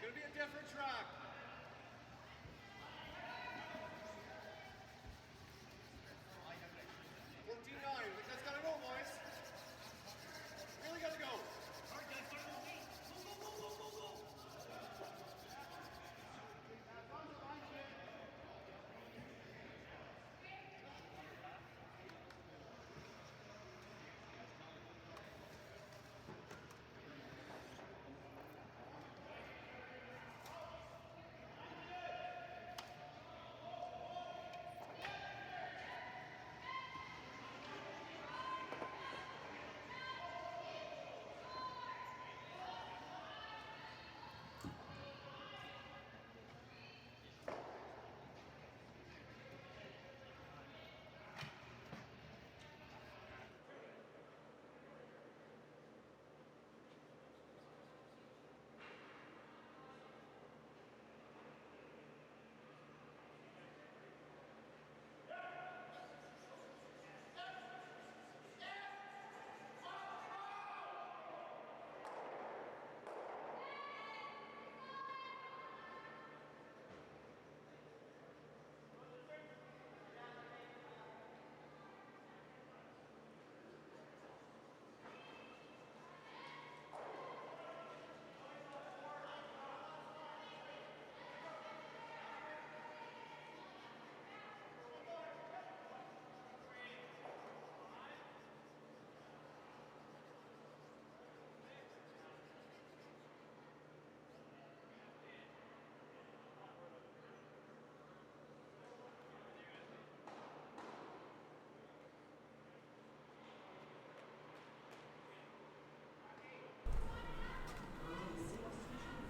gonna be a different track. 14-9. That's gotta go, boys. Really gotta go.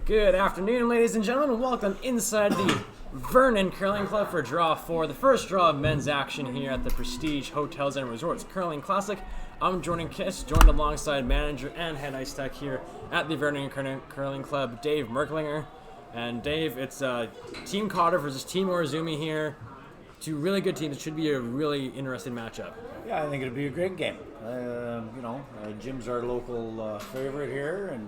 Good afternoon, ladies and gentlemen, and welcome inside the Vernon Curling Club for Draw 4, the first draw of men's action here at the Prestige Hotels and Resorts Curling Classic. I'm Jordan Kiss, joined alongside manager and head ice tech here at the Vernon Curling Club, Dave Merklinger. And Dave, it's Team Cotter versus Team Orzoomi here. Two really good teams. It should be a really interesting matchup. Yeah, I think it'll be a great game. Jim's our local favorite here, and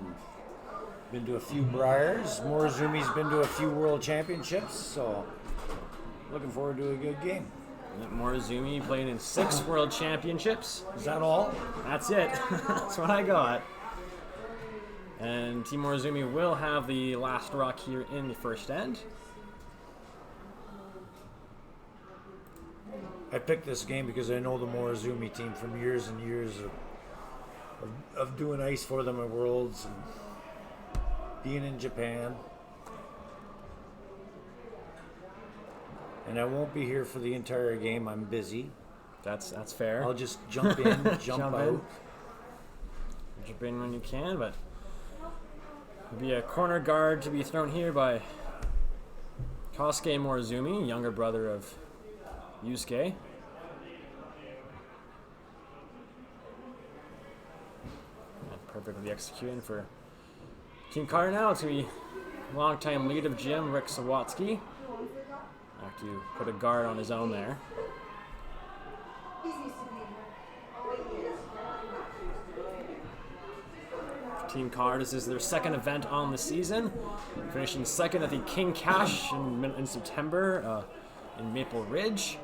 been to a few Briars. Morozoomi's been to a few World Championships, so looking forward to a good game. Morozumi played in 6 World Championships. Is that all? That's it. That's what I got. And Team Morozumi will have the last rock here in the first end. I picked this game because I know the Morozumi team from years and years of doing ice for them at Worlds and being in Japan. And I won't be here for the entire game. I'm busy. That's fair. I'll just jump in, jump out. Jump in when you can, but it'll be a corner guard to be thrown here by Kosuke Morozumi, younger brother of Yusuke. Perfectly executed for Team Cotter now. It's going to be longtime lead of Jim, Rick Sawatsky. After you put a guard on his own there. Team Cotter, this is their second event on the season. Finishing second at the King Cash in September in Maple Ridge.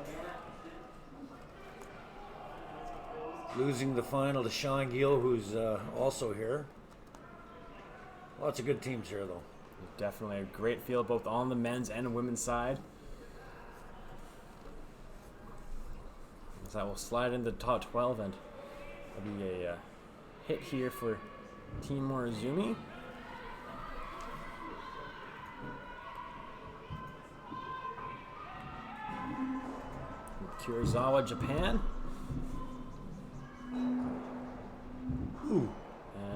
Losing the final to Sean Gill, who's also here. Lots of good teams here, though. Definitely a great field, both on the men's and women's side. So that will slide into the top 12, and there'll be a hit here for Team Morozumi. Kurosawa, Japan. Ooh.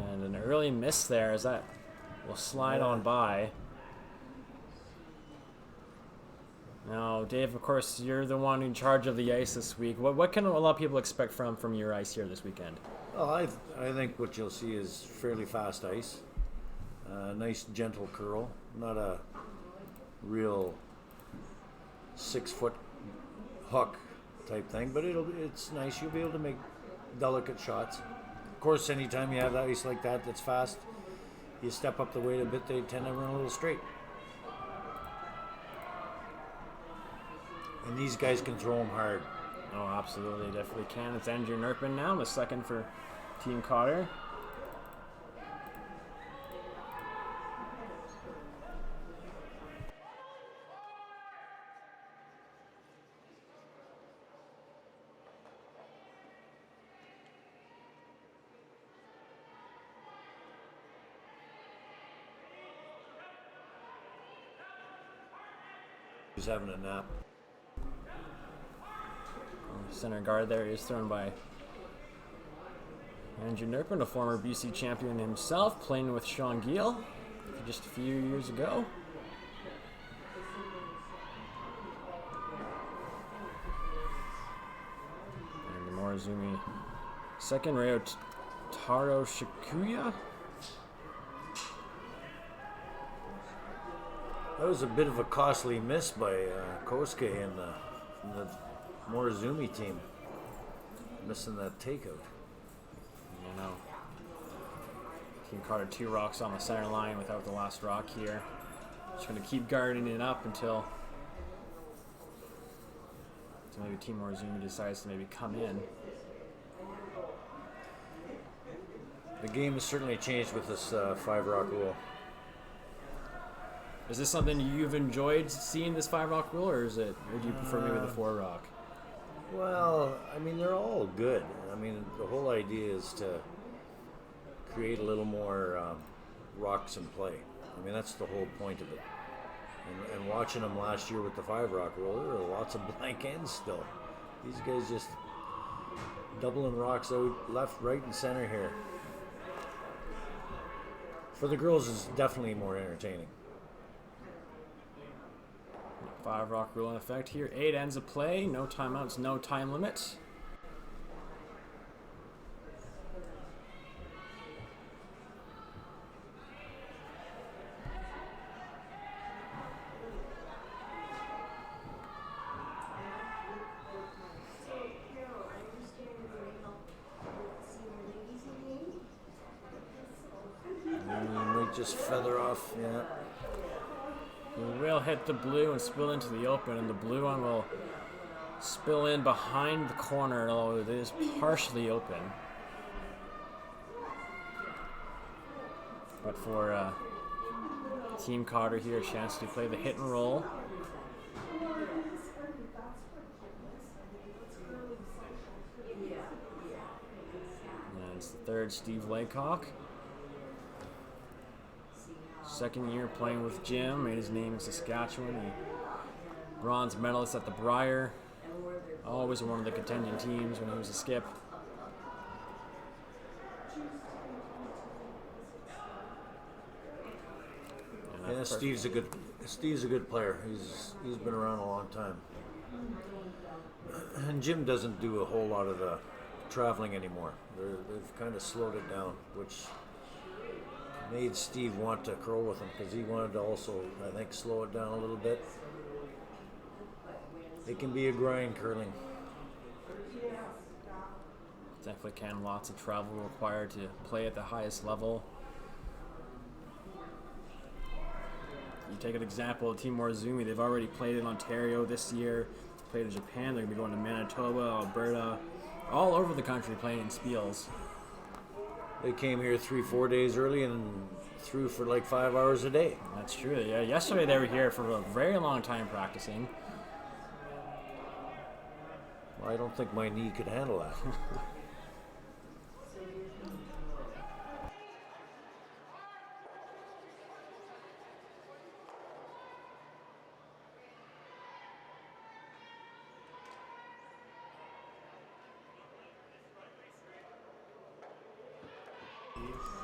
And an early miss there as that will slide on by. Now, Dave, of course, you're the one in charge of the ice this week. What can a lot of people expect from your ice here this weekend? Well, I think what you'll see is fairly fast ice. Nice gentle curl. Not a real 6-foot huck type thing, but it's nice. You'll be able to make delicate shots. Of course, anytime you have ice like that that's fast, you step up the weight a bit, they tend to run a little straight. And these guys can throw them hard. Oh, absolutely, definitely can. It's Andrew Nerpin now, the second for Team Cotter. He's having a nap. Center guard there is thrown by Andrew Nerpin, a former BC champion himself, playing with Sean Gill just a few years ago. And the Morozumi second, Ryo Taro Shikuya. That was a bit of a costly miss by Kosuke and the Morozumi team, missing that takeout. You know, Team Cotter 2 rocks on the center line without the last rock here. Just going to keep guarding it up until maybe Team Orzoomi decides to maybe come in. The game has certainly changed with this 5-rock rule. Is this something you've enjoyed seeing, this 5-rock rule, or do you prefer maybe the 4-rock? Well, I mean, they're all good. I mean, the whole idea is to create a little more rocks in play. I mean, that's the whole point of it. And watching them last year with the 5-rock rule, there were lots of blank ends still. These guys just doubling rocks out left, right, and center here. For the girls, it's definitely more entertaining. 5-rock rule in effect here. 8 ends of play, no timeouts, no time limit. Might just feather off, yeah. It will hit the blue and spill into the open, and the blue one will spill in behind the corner, although it is partially open. But for Team Cotter here, a chance to play the hit and roll. And it's the third Steve Laycock. Second year playing with Jim, made his name in Saskatchewan. He bronze medalist at the Brier. Always one of the contending teams when he was a skip. Yeah, Steve's a good player. He's been around a long time. And Jim doesn't do a whole lot of the traveling anymore. They've kind of slowed it down, which made Steve want to curl with him because he wanted to also, I think, slow it down a little bit. It can be a grind, curling. Definitely can. Lots of travel required to play at the highest level. You take an example of Team Orzoomi. They've already played in Ontario this year, played in Japan. They're going to be going to Manitoba, Alberta, all over the country playing in spiels. They came here 3-4 days early and threw for like 5 hours a day. That's true. Yeah, yesterday they were here for a very long time practicing. Well, I don't think my knee could handle that.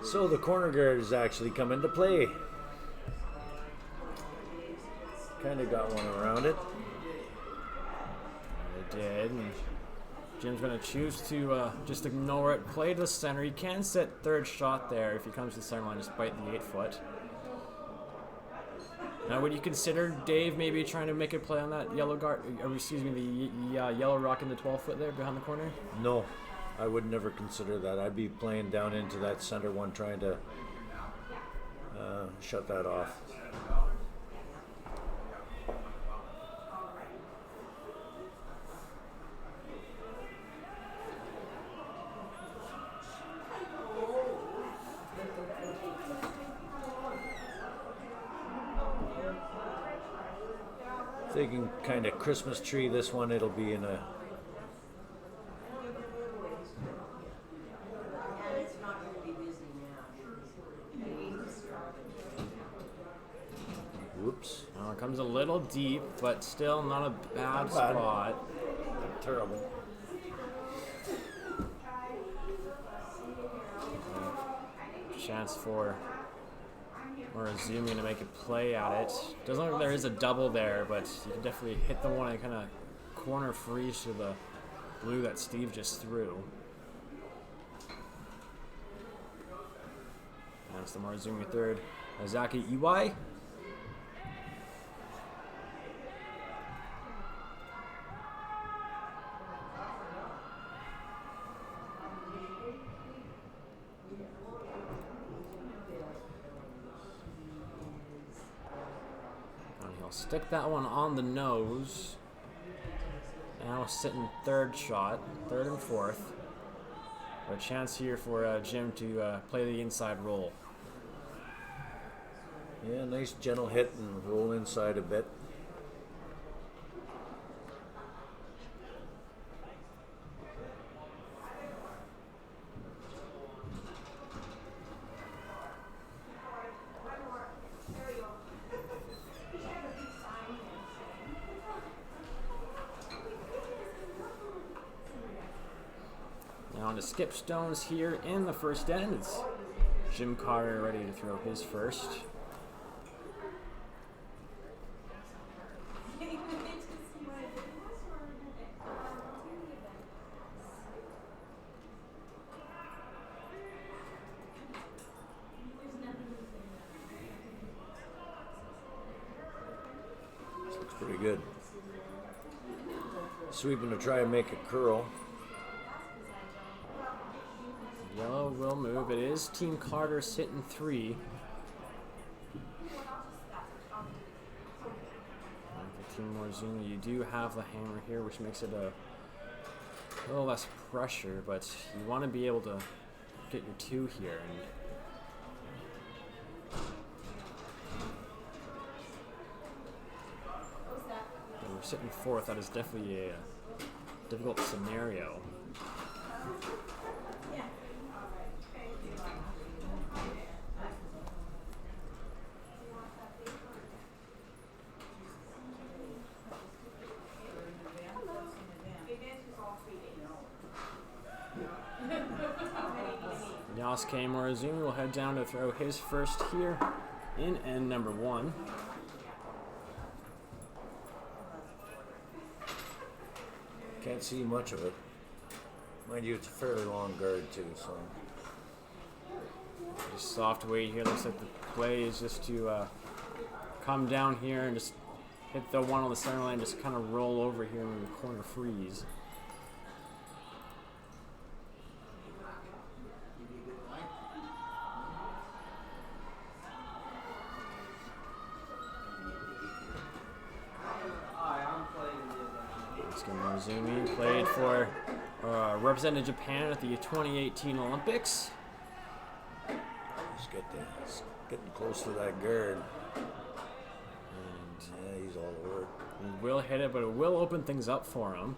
So the corner guard has actually come into play. Kind of got one around it. They did. And Jim's going to choose to just ignore it. Play to the center. He can set third shot there if he comes to the center line, just bite the 8-foot. Now, would you consider Dave maybe trying to make a play on that yellow guard? Or excuse me, the yellow rock in the 12-foot there behind the corner? No. I would never consider that. I'd be playing down into that center one, trying to shut that off. Thinking kind of Christmas tree. This one, it'll be in a. Whoops. Well, it comes a little deep, but still not a bad spot. Terrible. Chance for Orzoomi to make a play at it. Doesn't look like there is a double there, but you can definitely hit the one and kind of corner freeze to the blue that Steve just threw. That's the Morozumi third. Azaki Iwai. Stick that one on the nose. Now sitting third shot, third and fourth. A chance here for Jim to play the inside roll. Yeah, nice gentle hit and roll inside a bit. Now on to skip stones here in the first end. It's Jim Cotter ready to throw his first. This looks pretty good. Sweeping to try and make a curl. Yellow will move. It is Team Cotter sitting three. For Team Morozumi, you do have the hammer here, which makes it a little less pressure, but you want to be able to get your two here. And we're sitting fourth. That is definitely a difficult scenario. Yasuke Morozumi will head down to throw his first here in end number one. Can't see much of it. Mind you, it's a fairly long guard too, so. Just soft weight here. Looks like the play is just to come down here and just hit the one on the center line, just kind of roll over here in the corner freeze. Morozumi played for, represented Japan at the 2018 Olympics. Just getting close to that guard. And yeah, he's all over it. He will hit it, but it will open things up for him.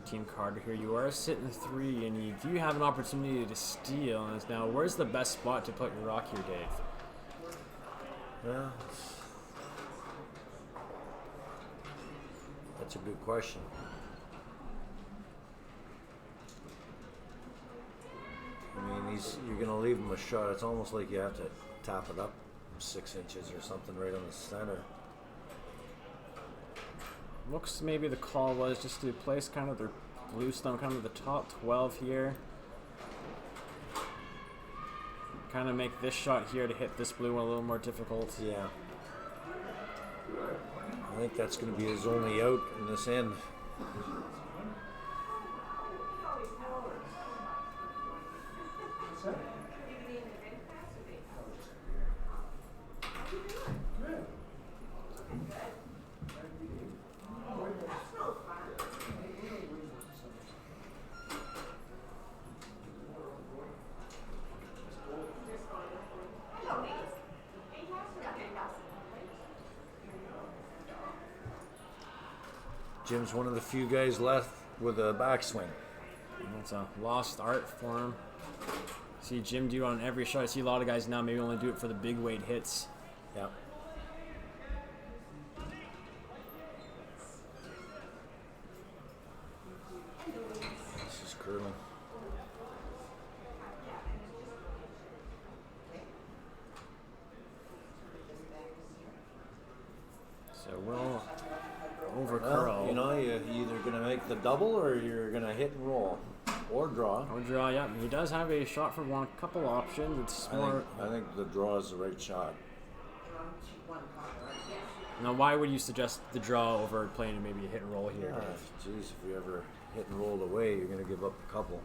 Team Cotter here. You are sitting three, and you do have an opportunity to steal. And now, where's the best spot to put your rock here, Dave? Yeah, that's a good question. I mean, you're going to leave him a shot. It's almost like you have to tap it up 6 inches or something right on the center. Looks maybe the call was just to place kind of their Bluestone kind of the top 12 here. Kind of make this shot here to hit this blue one a little more difficult. Yeah. I think that's going to be his only out in this end. Jim's one of the few guys left with a backswing. It's a lost art for him. See Jim do on every shot. I see a lot of guys now maybe only do it for the big weight hits. Yeah. This is curling. So we'll over curl. Well, you know, you're either going to make the double or you're going to hit and roll. Or draw. Or draw, yeah. He does have a shot for one, couple options. It's more. I think the draw is the right shot. Now, why would you suggest the draw over playing maybe a hit and roll here? Geez, if you ever hit and roll away, you're going to give up a couple.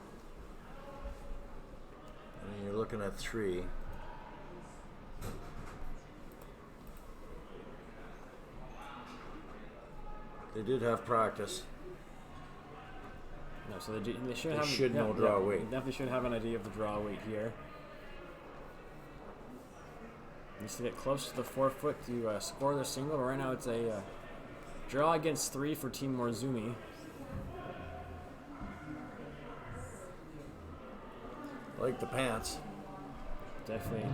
And you're looking at 3. They did have practice. No, so they should They have. should know draw weight. They definitely should have an idea of the draw weight here. Needs to get close to the 4 foot to score the single. Right now it's a draw against 3 for Team Morozumi. Like the pants. Definitely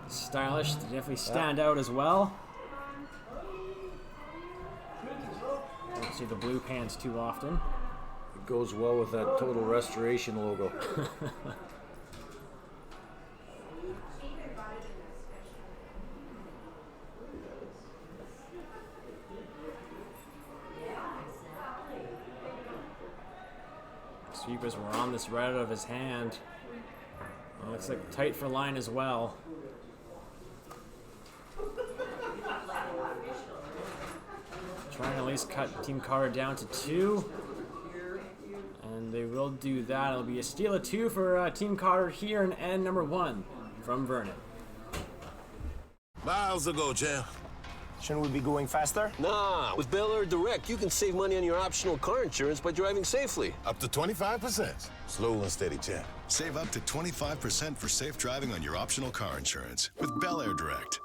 stylish. They definitely stand out as well. Don't see the blue pants too often. It goes well with that Total Restoration logo. Sweepers were on this right out of his hand. It looks like tight for line as well. Trying to at least cut Team Cotter down to 2. And they will do that. It'll be a steal of 2 for Team Cotter here in end number 1 from Vernon. Miles ago, champ. Shouldn't we be going faster? Nah, with Bel Air Direct, you can save money on your optional car insurance by driving safely. Up to 25%. Slow and steady, champ. Save up to 25% for safe driving on your optional car insurance with Bel Air Direct.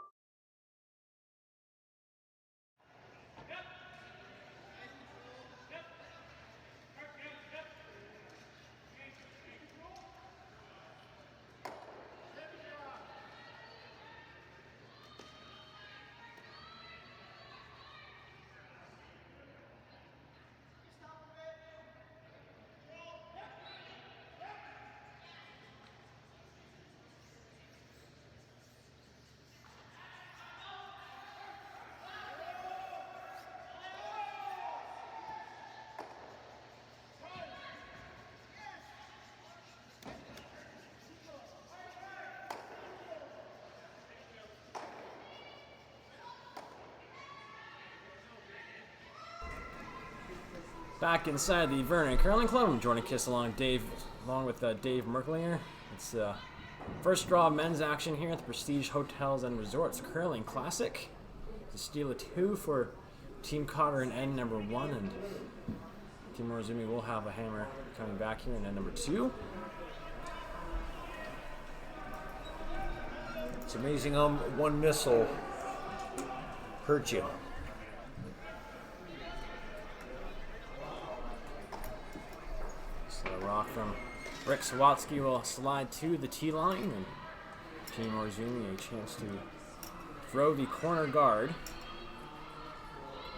Back inside the Vernon Curling Club, I'm Jordan Kiss along with Dave Merklinger. It's first draw of men's action here at the Prestige Hotels and Resorts Curling Classic. To steal a 2 for Team Cotter in end number 1, and Team Morozumi will have a hammer coming back here in end number 2. It's amazing how one missile hurt you. So the rock from Rick Sawatsky will slide to the tee line, and Team Orzoomi a chance to throw the corner guard.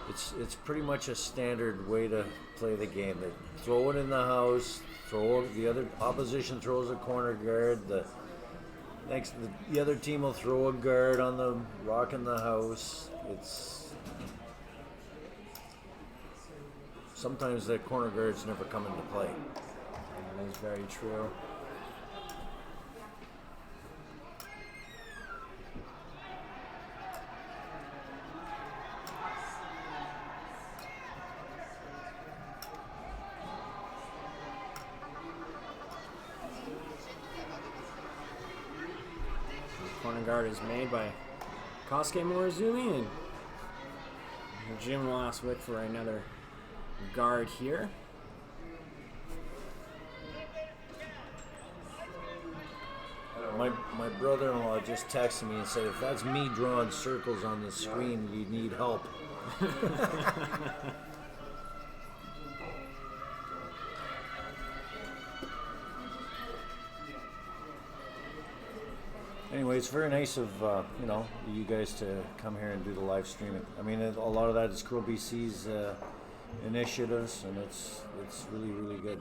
It's pretty much a standard way to play the game. They throw it in the house, the other opposition throws a corner guard. The other team will throw a guard on the rock in the house. It's sometimes the corner guards never come into play. That is very true. Corner guard is made by Kosuke Morozumi, and Jim will ask Wick for another guard here. My brother-in-law just texted me and said, if that's me drawing circles on the screen, you need help. Anyway, it's very nice of you guys to come here and do the live streaming. I mean, a lot of that is Curl BC's initiatives, and it's really good.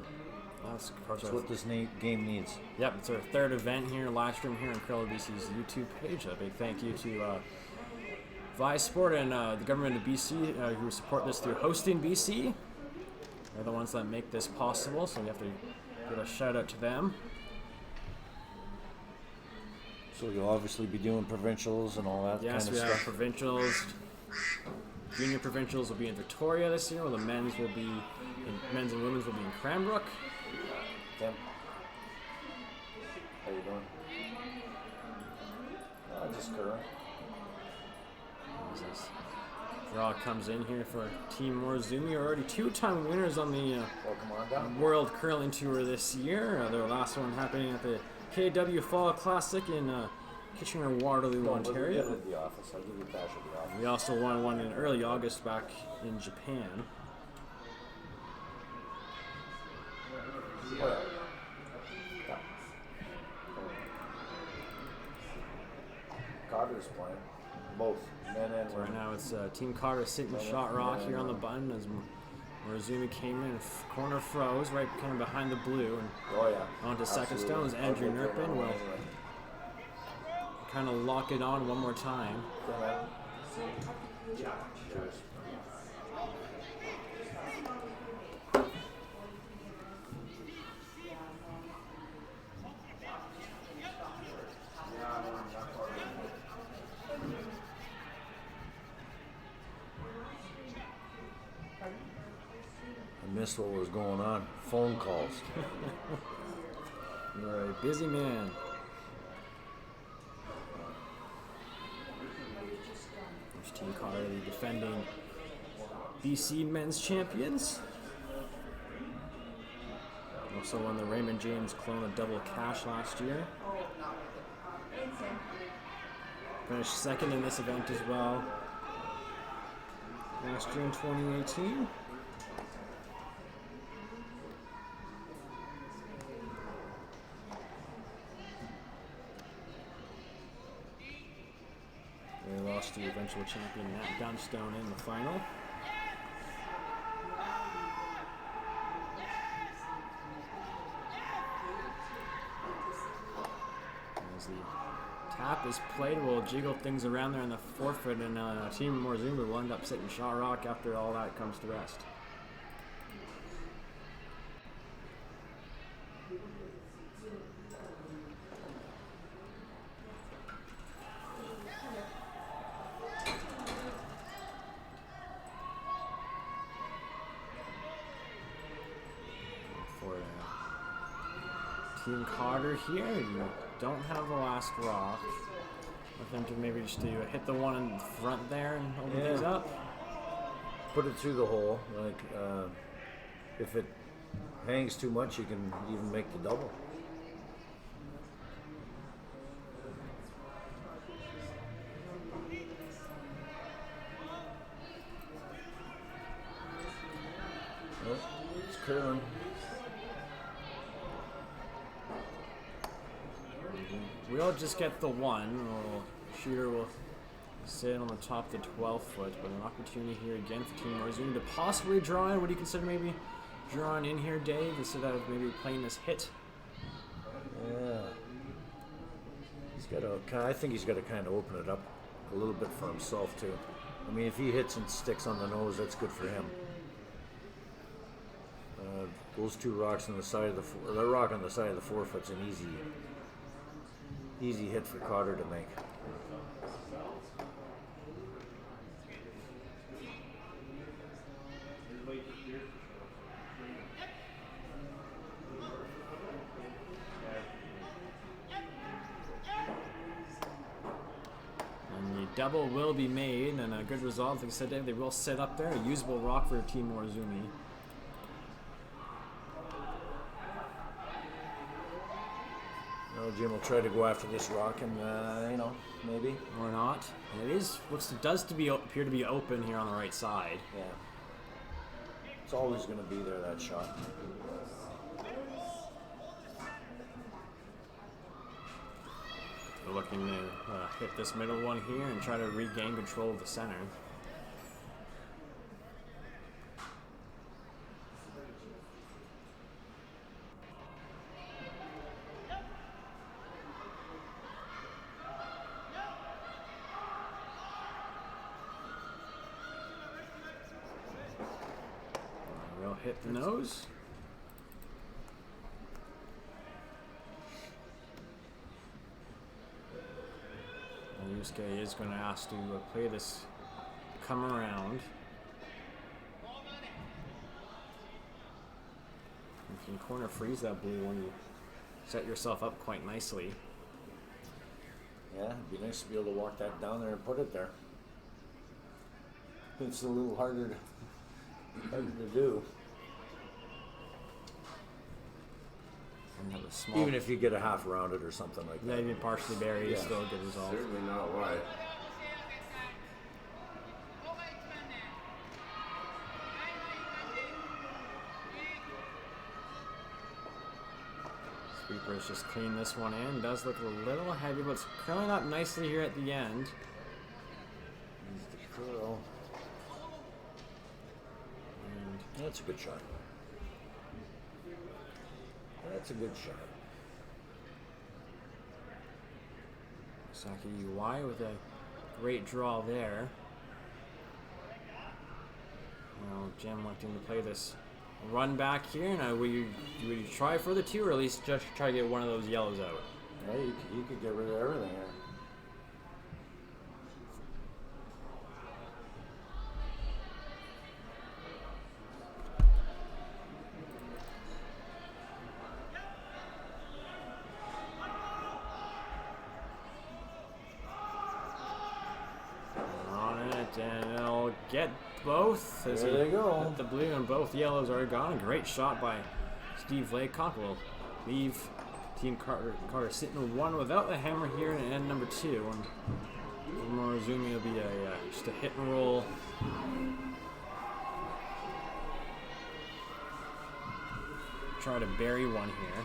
That's That's what this game needs. Yep, it's our third event here, live stream here on Curl BC's YouTube page. A big thank you to Vice Sport and the government of BC who support this through Hosting BC. They're the ones that make this possible, so we have to give a shout out to them. So you'll obviously be doing provincials and all that kind of Yes, stuff. we have provincials. Junior provincials will be in Victoria this year, while the men's and women's will be in Cranbrook. Tim, how you doing? Just current. Draw comes in here for Team Morozumi, already two-time winners on the Welcome on down. World Curling Tour this year. Their last one happening at the KW Fall Classic in Kitchener-Waterloo, Ontario. At the office. I'll give you cash at the office. We also won one in early August back in Japan. Cotter's playing. Both men and Right women. now it's Team Cotter sitting shot rock here on the button as Morozumi came in, corner froze right kind of behind the blue, and Oh yeah. onto second Absolutely. stones. Andrew I'll go Nurpin will anyway. kind of lock it on one more time. Okay, man. Cheers. I missed what was going on. Phone calls. You're a busy man. There's Team Cotter, the defending BC men's champions. Also won the Raymond James Kelowna Double Cash last year. Finished second in this event as well last year in 2018. They lost to eventual champion Matt Dunstone in the final. As the tap is played, we'll jiggle things around there in the forefoot, and Team Morozumi will end up sitting shot rock after all that comes to rest. For Team Cotter here, you don't have the last rock. With them to maybe just do hit the one in front there and open things up. Put it through the hole. Like, if it hangs too much, you can even make the double. Oh, it's curling. We'll just get the one. Shooter will sit on the top of the 12 foot, but an opportunity here again for Team Morozumi to possibly draw in. What do you consider maybe drawing in here, Dave, instead of maybe playing this hit? Yeah. He's got to. I think he's got to kind of open it up a little bit for himself too. I mean, if he hits and sticks on the nose, that's good for him. Those two rocks on the side of the rock on the side of the 4-foot's an easy hit for Cotter to make. And the double will be made, and a good result. Like I said, they will set up there. A usable rock for Team Morozumi. Jim will try to go after this rock, and maybe Or not. And it does appear to be open here on the right side. yeah. It's always going to be there, that shot. They're looking to hit this middle one here and try to regain control of the center. We'll hit the nose. And Yusuke is going to ask to play this come around. You can corner freeze that blue when you set yourself up quite nicely. Yeah, it'd be nice to be able to walk that down there and put it there. It's a little harder to do. And have a small, Even if you get a half rounded or something like that. maybe partially buried, Yeah. still a good result. Certainly not wide. Sweepers just clean this one in. Does look a little heavy, but it's curling up nicely here at the end. He's the curl. And That's a good shot. That's a good shot. Saki UI with a great draw there. Well, Jim wanting to play this run back here. Now, would you try for the two, or at least just try to get one of those yellows out? Yeah, you could get rid of everything here. On it, and it'll get both. As There he they go. hit the blue and both yellows are gone. A great shot by Steve Laycock will leave Team Carter sitting one without the hammer here in end number 2. And Morozumi will be just a hit and roll. Try to bury one here.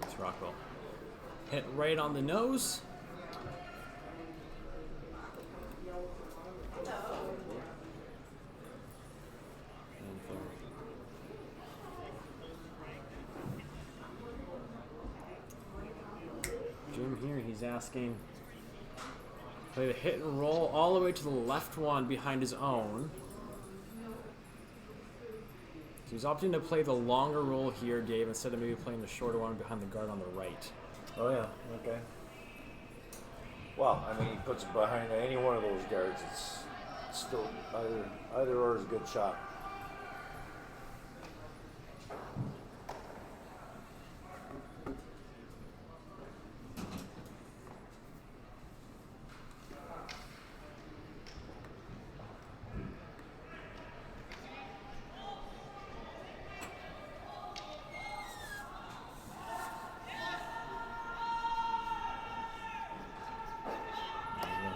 It's Rockwell. Hit right on the nose. Jim here, he's asking, play the hit and roll all the way to the left one behind his own. So he's opting to play the longer roll here, Dave, instead of maybe playing the shorter one behind the guard on the right. Oh yeah, okay. Well, I mean, he puts it behind any one of those guards. It's still either or is a good shot.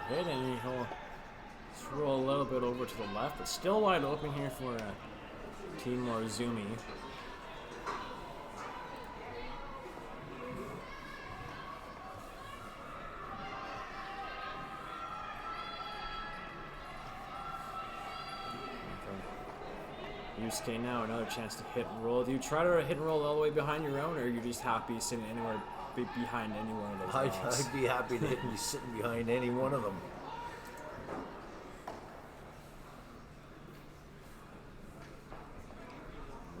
Hit, and he'll throw a little bit over to the left, but still wide open here for Team Orzoomi. Yusuke now another chance to hit and roll. Do you try to hit and roll all the way behind your own, or are you just happy sitting anywhere behind any one of those balls? I'd be happy to hit me sitting behind any one of them.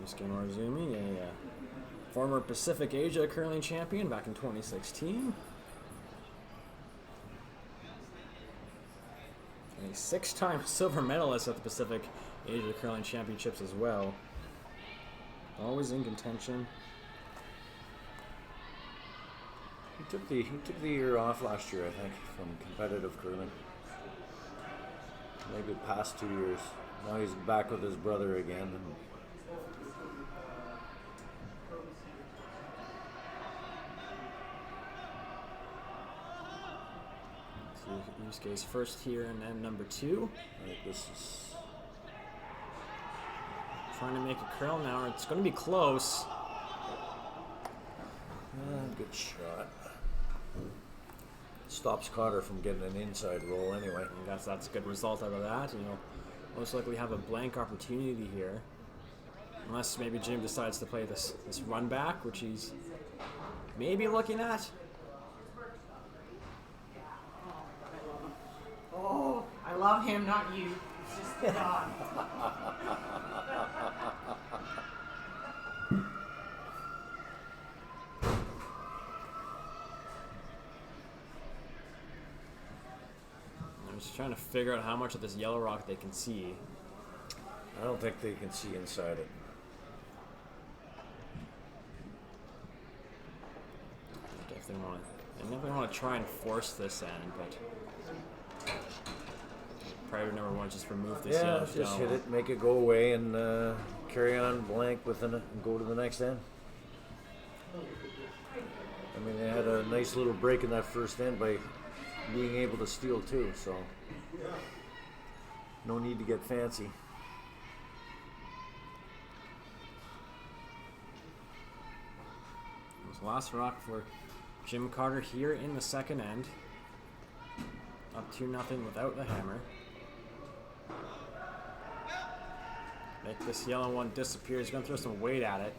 Yusuke Morozumi, a former Pacific Asia curling champion back in 2016. And a 6-time silver medalist at the Pacific Asia Curling Championships as well. Always in contention. He took the year off last year, I think, from competitive curling. Maybe the past 2 years. Now he's back with his brother again. And Yusuke's first here and then number 2. I think this is Trying to make a curl now. It's going to be close. good shot. Stops Cotter from getting an inside roll anyway. I guess that's a good result out of that. You know, most likely have a blank opportunity here, unless maybe Jim decides to play this run back, which he's maybe looking at. Oh, I love him, not you. It's just the dog. I'm just trying to figure out how much of this yellow rock they can see. I don't think they can see inside it. I definitely want to try and force this end, but probably never want to just remove this yellow Yeah, just stone. hit it, make it go away, and carry on blank within it and go to the next end. I mean, they had a nice little break in that first end by being able to steal too, so no need to get fancy. This last rock for Jim Cotter here in the second end. Up 2-0 without the hammer. Make this yellow one disappear. He's going to throw some weight at it.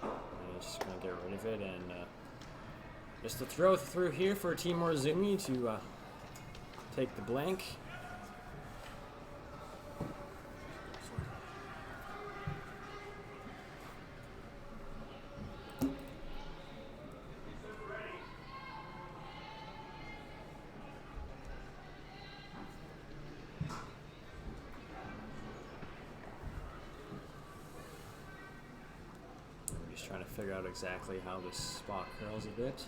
And he's just going to get rid of it. And just a throw through here for Team Orzoomi to take the blank. Just trying to figure out exactly how this spot curls a bit.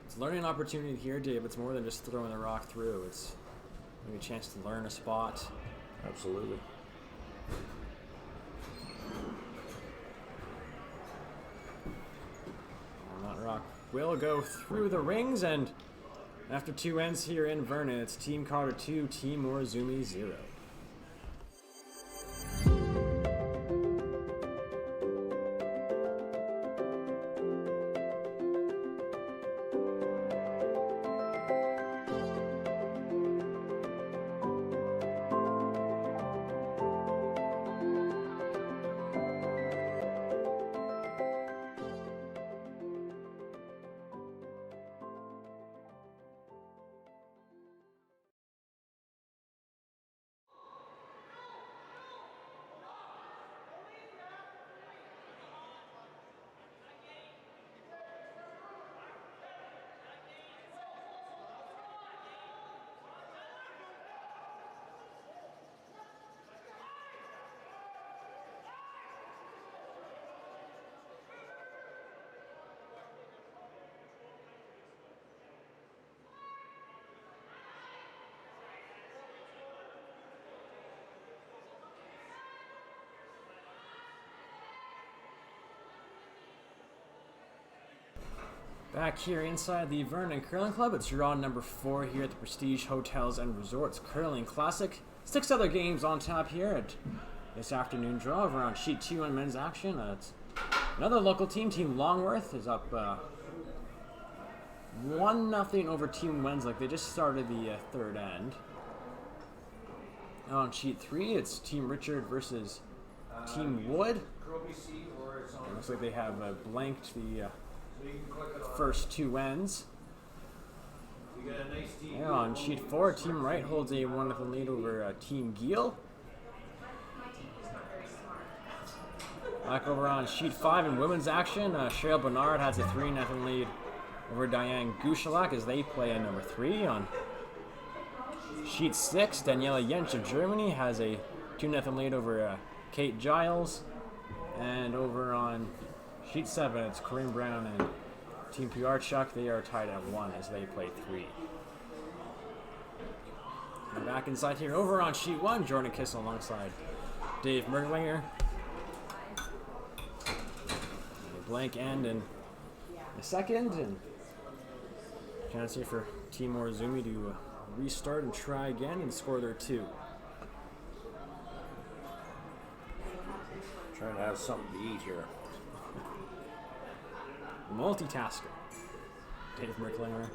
It's a learning opportunity here, Dave. It's more than just throwing the rock through. It's maybe a chance to learn a spot. Absolutely. And that rock will go through the rings, and after 2 ends here in Vernon, it's Team Cotter 2, Team Morozumi 0. Back here inside the Vernon Curling Club, it's draw number 4 here at the Prestige Hotels and Resorts Curling Classic. 6 other games on tap here at this afternoon draw over on Sheet 2 on men's action. It's another local team, Team Longworth, is up 1-0 over Team Wenslick. They just started the third end. On sheet 3, it's Team Richard versus Team Wood. It looks like they have blanked the first two ends. And on sheet 4, Team Right holds a 1-0 lead over Team Giel. Back over on sheet 5 in women's action, Cheryl Bernard has a 3-0 lead over Diane Gushalak as they play in number 3. On sheet 6, Daniela Jentsch of Germany has a 2-0 lead over Kate Giles. And over on sheet 7, it's Corinne Brown and Team Piarchuk. They are tied at 1 as they play 3. And back inside here, over on sheet 1, Jordan Kissel alongside Dave Merglinger. A blank end in the second, and chance here for Team Morozumi to restart and try again and score their 2. Trying to have something to eat here. Multitasker. Dave Merklinger.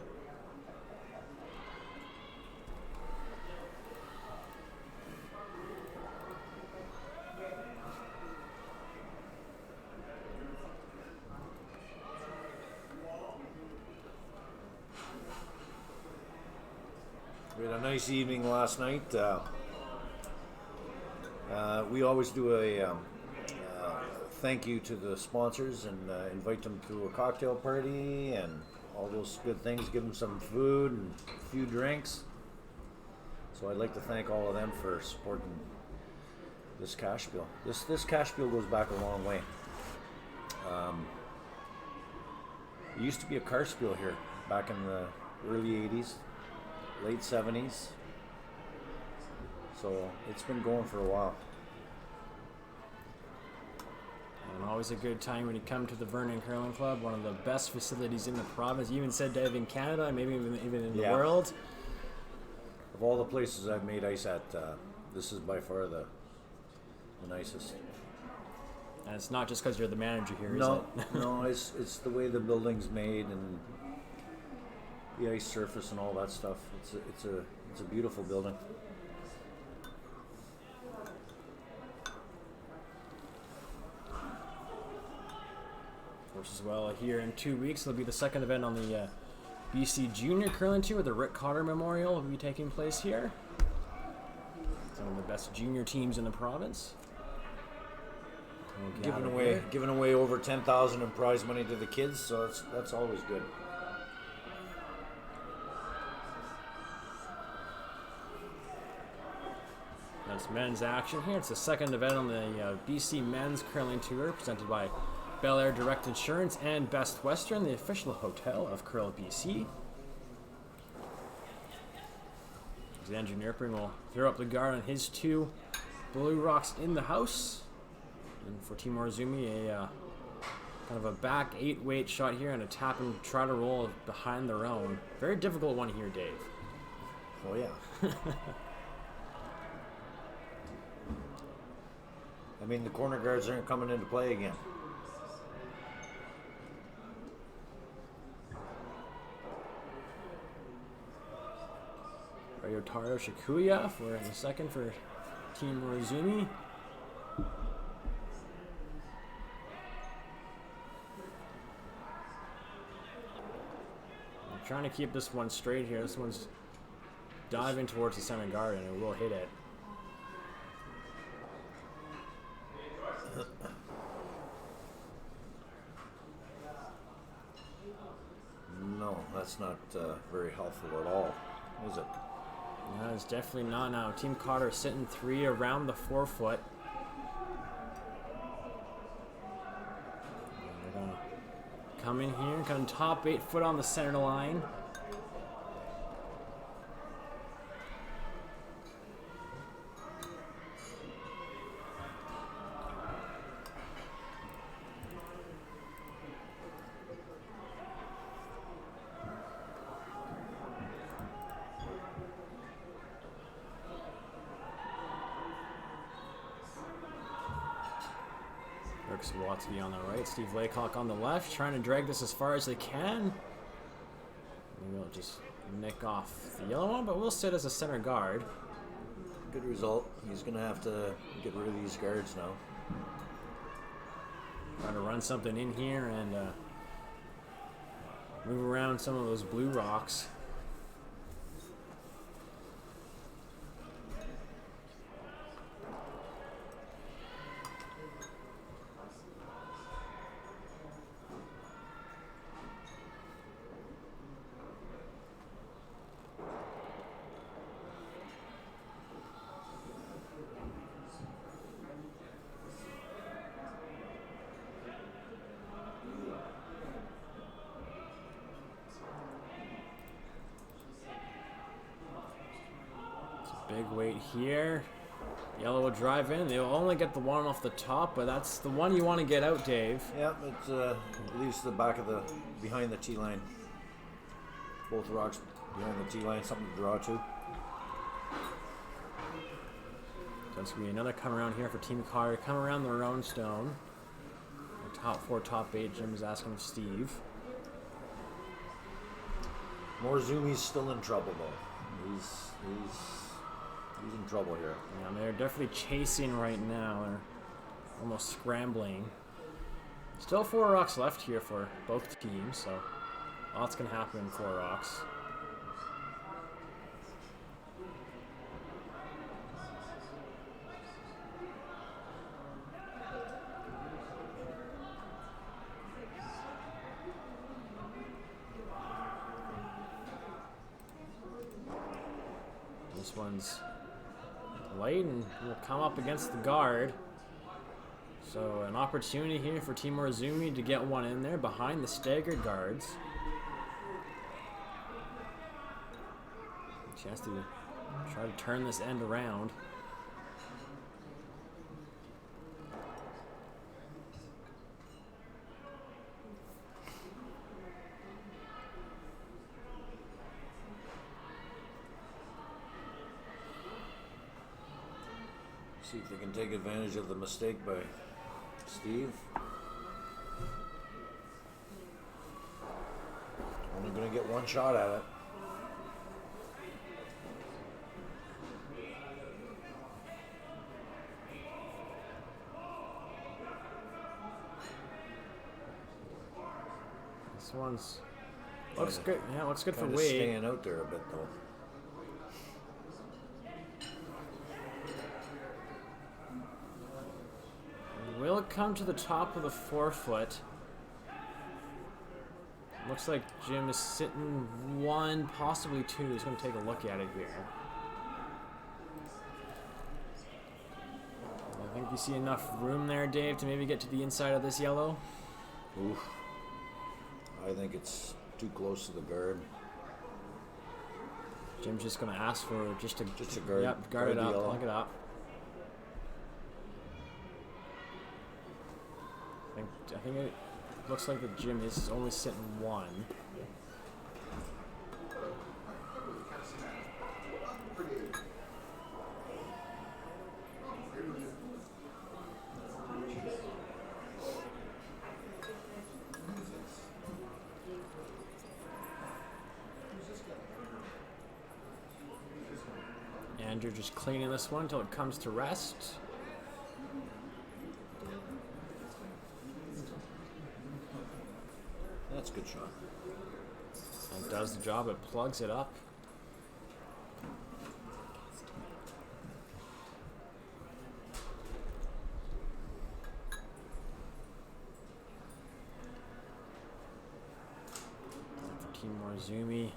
We had a nice evening last night. We always do a thank you to the sponsors and invite them to a cocktail party and all those good things, give them some food and a few drinks. So I'd like to thank all of them for supporting this cash bill. This cash bill goes back a long way. It used to be a car spiel here back in the early 80s, late 70s. So it's been going for a while. And always a good time when you come to the Vernon Curling Club, one of the best facilities in the province. You even said Dave in Canada, maybe even in the world. Of all the places I've made ice at, this is by far the nicest. And it's not just because you're the manager here, No, is it? no, it's the way the building's made and the ice surface and all that stuff. It's a beautiful building. Of course, as well, here in 2 weeks, there'll be the second event on the BC Junior Curling Tour. The Rick Cotter Memorial will be taking place here. Some of the best junior teams in the province. Giving away over 10,000 in prize money to the kids, so that's always good. That's men's action here. It's the second event on the BC Men's Curling Tour, presented by Bel Air Direct Insurance and Best Western, the official hotel of Curl BC. Xander Nierpring will throw up the guard on his 2 Blue Rocks in the house. And for Team Orzoomi, a kind of a back 8-weight shot here and a tap and try to roll behind their own. Very difficult one here, Dave. Oh yeah. I mean, the corner guards aren't coming into play again. Ryotaro Shikuya for the second for Team Morozumi. I'm trying to keep this one straight here. This one's diving towards the center guard and it will hit it. No, that's not very helpful at all, is it? No, it's definitely not now. Team Cotter sitting 3 around the 4-foot. They're going to come in here, come top 8 foot on the center line. Watsby on the right, Steve Laycock on the left, trying to drag this as far as they can. Maybe we'll just nick off the yellow one, but we'll sit as a center guard. Good result. He's going to have to get rid of these guards now. Trying to run something in here and move around some of those blue rocks. Big weight here. Yellow will drive in. They'll only get the one off the top, but that's the one you want to get out, Dave. Yeah, it leaves the back of the behind the tee line. Both rocks behind the tee line, something to draw to. That's going to be another come around here for Team Cotter. Come around their own stone. The top 4, top 8. Jim is asking Steve. Morozumi's still in trouble though. He's in trouble here. Yeah, they're definitely chasing right now. They're almost scrambling. Still 4 rocks left here for both teams, so lots can happen in 4 rocks. This one's light and will come up against the guard. So an opportunity here for Team Orzoomi to get one in there behind the staggered guards. A chance to try to turn this end around. See if they can take advantage of the mistake by Steve. Only going to get one shot at it. This one's looks good. Yeah, looks good for Kinda Wade. staying out there a bit though. Will it come to the top of the 4-foot? Looks like Jim is sitting 1, possibly 2. He's going to take a look at it here. I think you see enough room there, Dave, to maybe get to the inside of this yellow. Oof. I think it's too close to the guard. Jim's just going to ask for just a guard. Yep, guard it the up, yellow. plug it up. I think it looks like the Jim is only sitting 1. And you're just cleaning this one until it comes to rest. That's a good shot. And it does the job, it plugs it up. For Team Morozumi.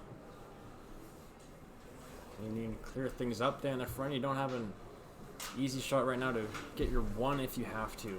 You need to clear things up there in the front. You don't have an easy shot right now to get your 1 if you have to.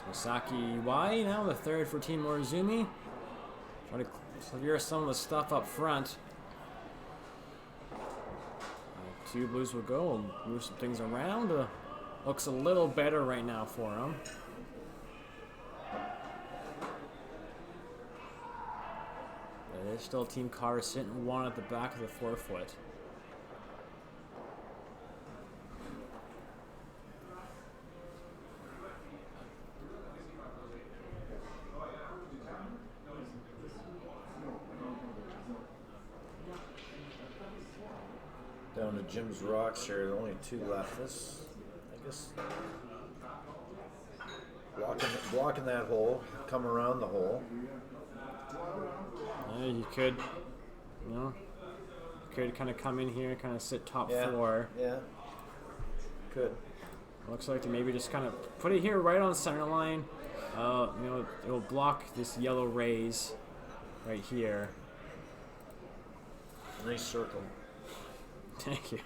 Masaki Y now, the 3rd for Team Morozumi. Trying to clear some of the stuff up front. 2 blues will go and move some things around. Looks a little better right now for him. It is still Team Cotter sitting one at the back of the forefoot. Down to Jim's Rocks here. Only 2 left. This, I guess, blocking that hole. Come around the hole. Yeah, you could, you know, could kind of come in here, kind of sit top Yeah. 4. Yeah. Could. Looks like to maybe just kind of put it here right on center line. You know, it will block this yellow rays right here. Nice circle. Thank you.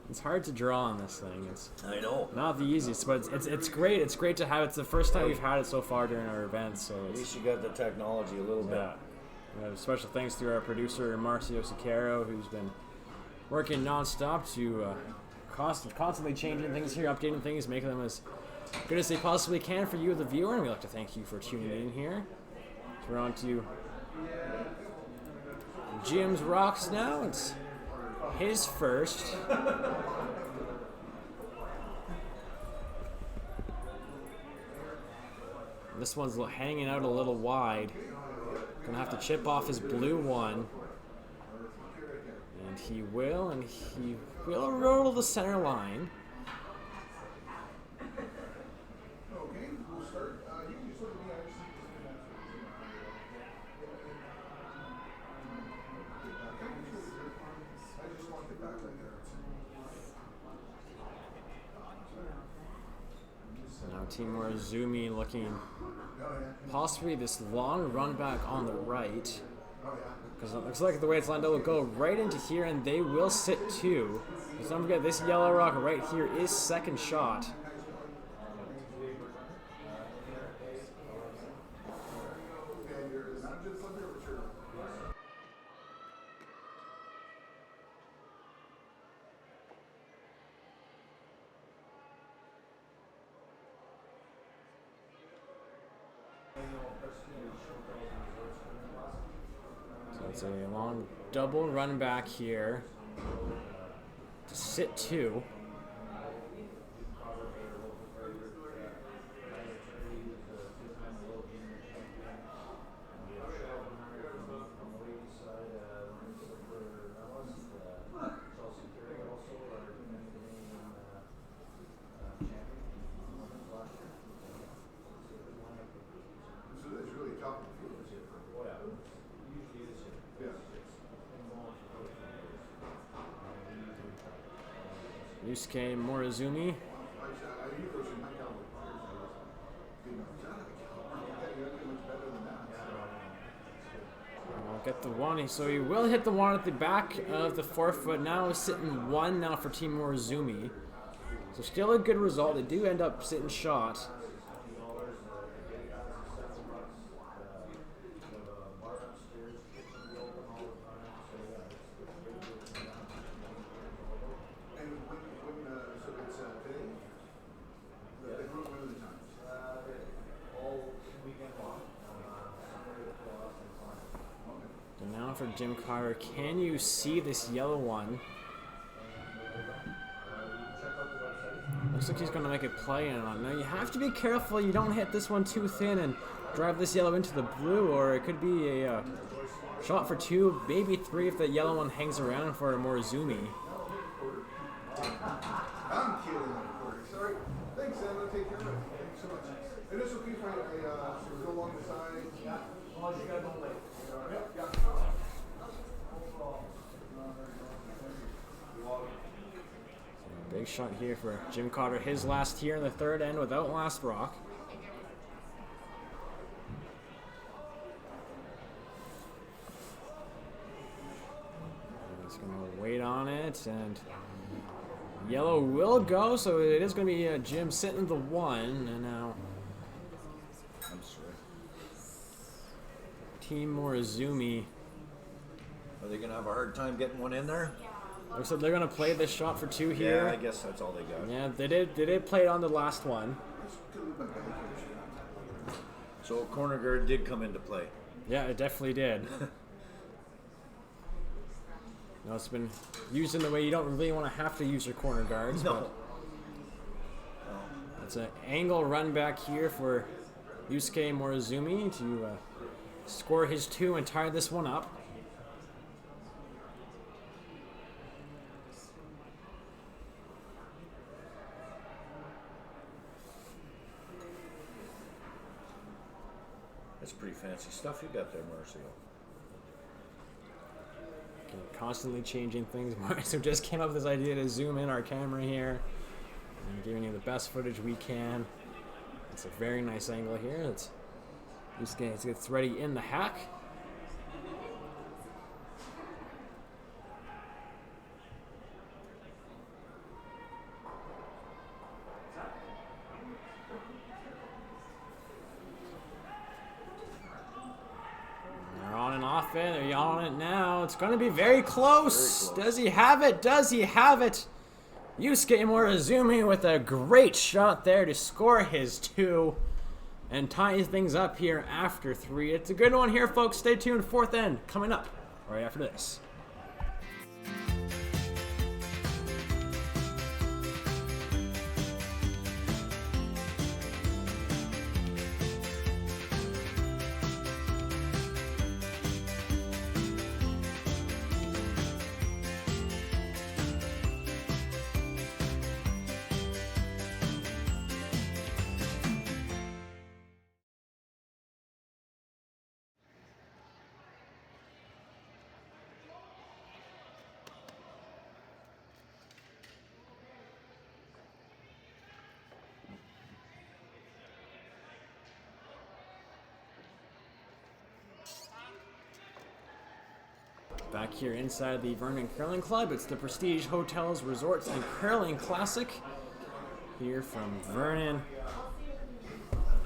It's hard to draw on this thing. It's I know. not the easiest, but it's great. It's great to have. It's the first time we've had it so far during our events, so At it's, least you got the technology a little bit. yeah. Special thanks to our producer Marcio Sicaro, who's been working non-stop to constantly changing things here, updating things, making them as good as they possibly can for you, the viewer. And we'd like to thank you for tuning in here. So we're on to Jim's Rocks now. It's his first. This one's hanging out a little wide. Gonna have to chip off his blue one. And he will roll the center line. Now Team Morozumi looking possibly this long run back on the right. Because it looks like the way it's lined up will go right into here, and they will sit 2. Because don't forget, this yellow rock right here is second shot. So it's a long double run back here to sit 2. Yusuke Morozumi. I'll get the one, so he will hit the one at the back of the forefoot. Now sitting 1 now for Team Morozumi. So still a good result. They do end up sitting shot. And now for Jim Cotter, can you see this yellow one? Looks like he's going to make a play on it. Now you have to be careful you don't hit this one too thin and drive this yellow into the blue, or it could be a shot for 2, maybe 3 if that yellow one hangs around for a Morozumi. I'm killing that quarter. Sorry. Thanks, Sam. I'll take care of it. Thanks so much. And it's okay if I go along the side. Yeah. As long as you got no late. Yeah. Big shot here for Jim Cotter. His last here in the third end without last rock. He's going to wait on it, and yellow will go, so it is going to be Jim sitting the 1, and now I'm sorry. Team Morozumi. Are they gonna have a hard time getting one in there? Looks like they're going to play this shot for 2 here. Yeah, I guess that's all they got. Yeah, they did play it on the last one. So corner guard did come into play. Yeah, it definitely did. You know, it's been used in the way you don't really want to have to use your corner guards. No. But it's an angle run back here for Yusuke Morozumi to score his 2 and tie this one up. That's pretty fancy stuff you got there, Marcio. Constantly changing things. So just came up with this idea to zoom in our camera here and giving you the best footage we can. It's a very nice angle here. It's gets ready in the hack. They're on it now. It's going to be very close. Does he have it? Does he have it? Yusuke Morozumi with a great shot there to score his 2 and tie things up here after 3. It's a good one here, folks. Stay tuned. 4th end coming up right after this. Back here inside the Vernon Curling Club, it's the Prestige Hotels, Resorts, and Curling Classic here from Vernon.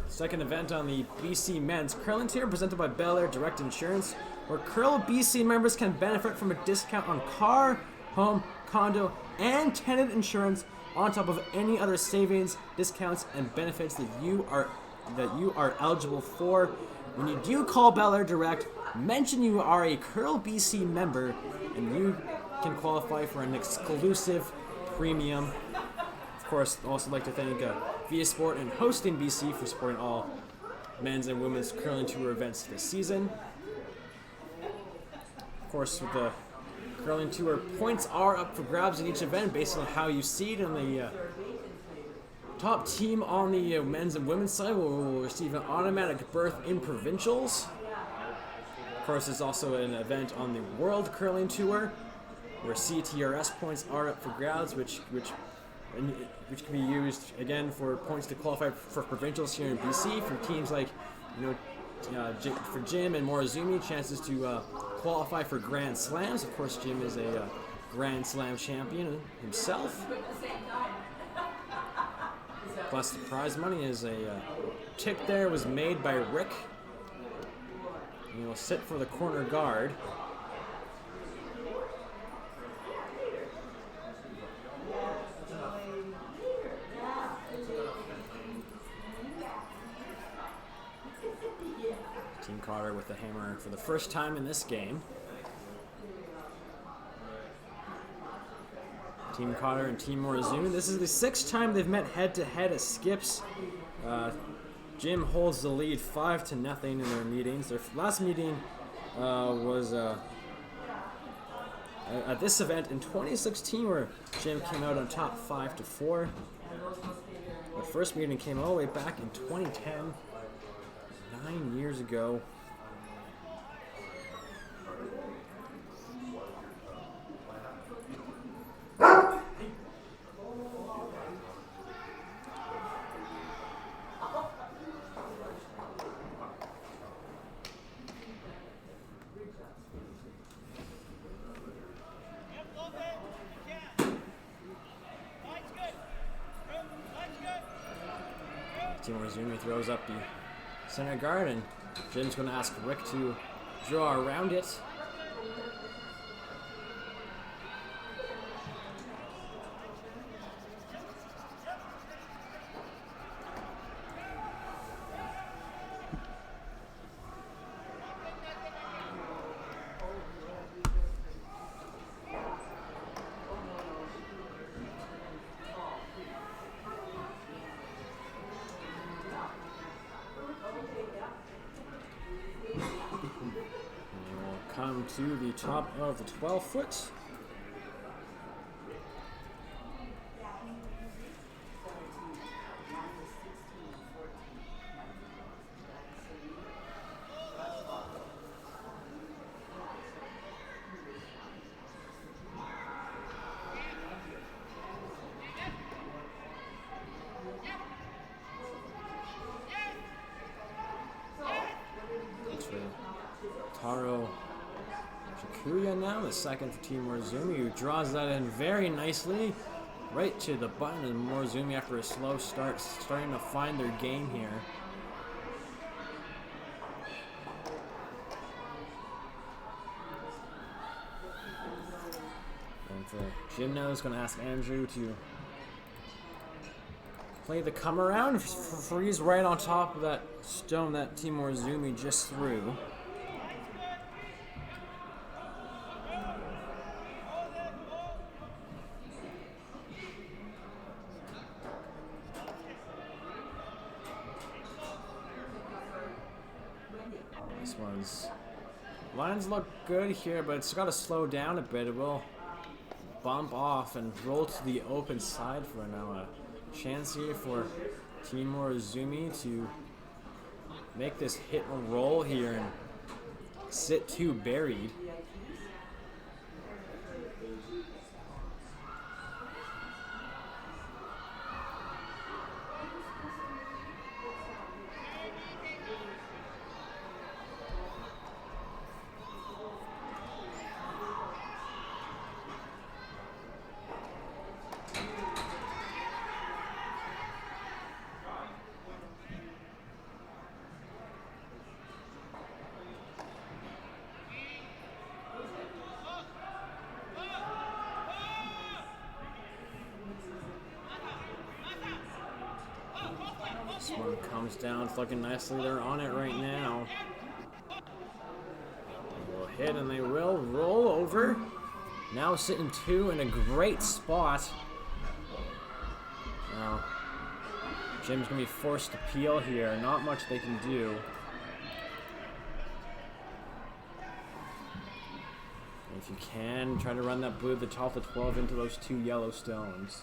Second event on the BC Men's Curling Tour presented by Bel Air Direct Insurance, where Curl BC members can benefit from a discount on car, home, condo, and tenant insurance on top of any other savings, discounts, and benefits that you are eligible for. When you do call Bel Air Direct, mention you are a Curl BC member, and you can qualify for an exclusive premium. Of course, I'd also like to thank Via Sport and Hosting BC for supporting all men's and women's curling tour events this season. Of course, with the curling tour, points are up for grabs in each event based on how you seed, and the top team on the men's and women's side will receive an automatic berth in provincials. Of course, there's also an event on the World Curling Tour where CTRS points are up for grabs, which can be used again for points to qualify for provincials here in BC for teams like, for Jim and Morozumi, chances to qualify for Grand Slams. Of course, Jim is a Grand Slam champion himself. Plus, the prize money is a tip there was made by Rick. And he'll sit for the corner guard. Team Cotter with the hammer for the first time in this game. Team Cotter and Team Morozumi. This is the 6th time they've met head-to-head as skips. Jim holds the lead 5-0 in their meetings. Their last meeting was at this event in 2016, where Jim came out on top 5-4. The first meeting came all the way back in 2010, 9 years ago. Team Orzoomi throws up the center guard, and Jim's going to ask Rick to draw around it. into the top of the 12 foot. Taro Shikuya now, the second for Team Morozumi, who draws that in very nicely, right to the button, and Morozumi, after a slow start, starting to find their game here. And for Jim now is going to ask Andrew to play the come around, freeze right on top of that stone that Team Orzoomi just threw. This one's lines look good here, but it's got to slow down a bit. It will bump off and roll to the open side for now. A chance here for Team Morozumi to make this hit and roll here and sit two buried. This one comes down, it's looking nicely. They're on it right now. They will hit and they will roll over. Now sitting two in a great spot. Now, Jim's going to be forced to peel here. Not much they can do. If you can, try to run that blue at the top of 12 into those two yellow stones.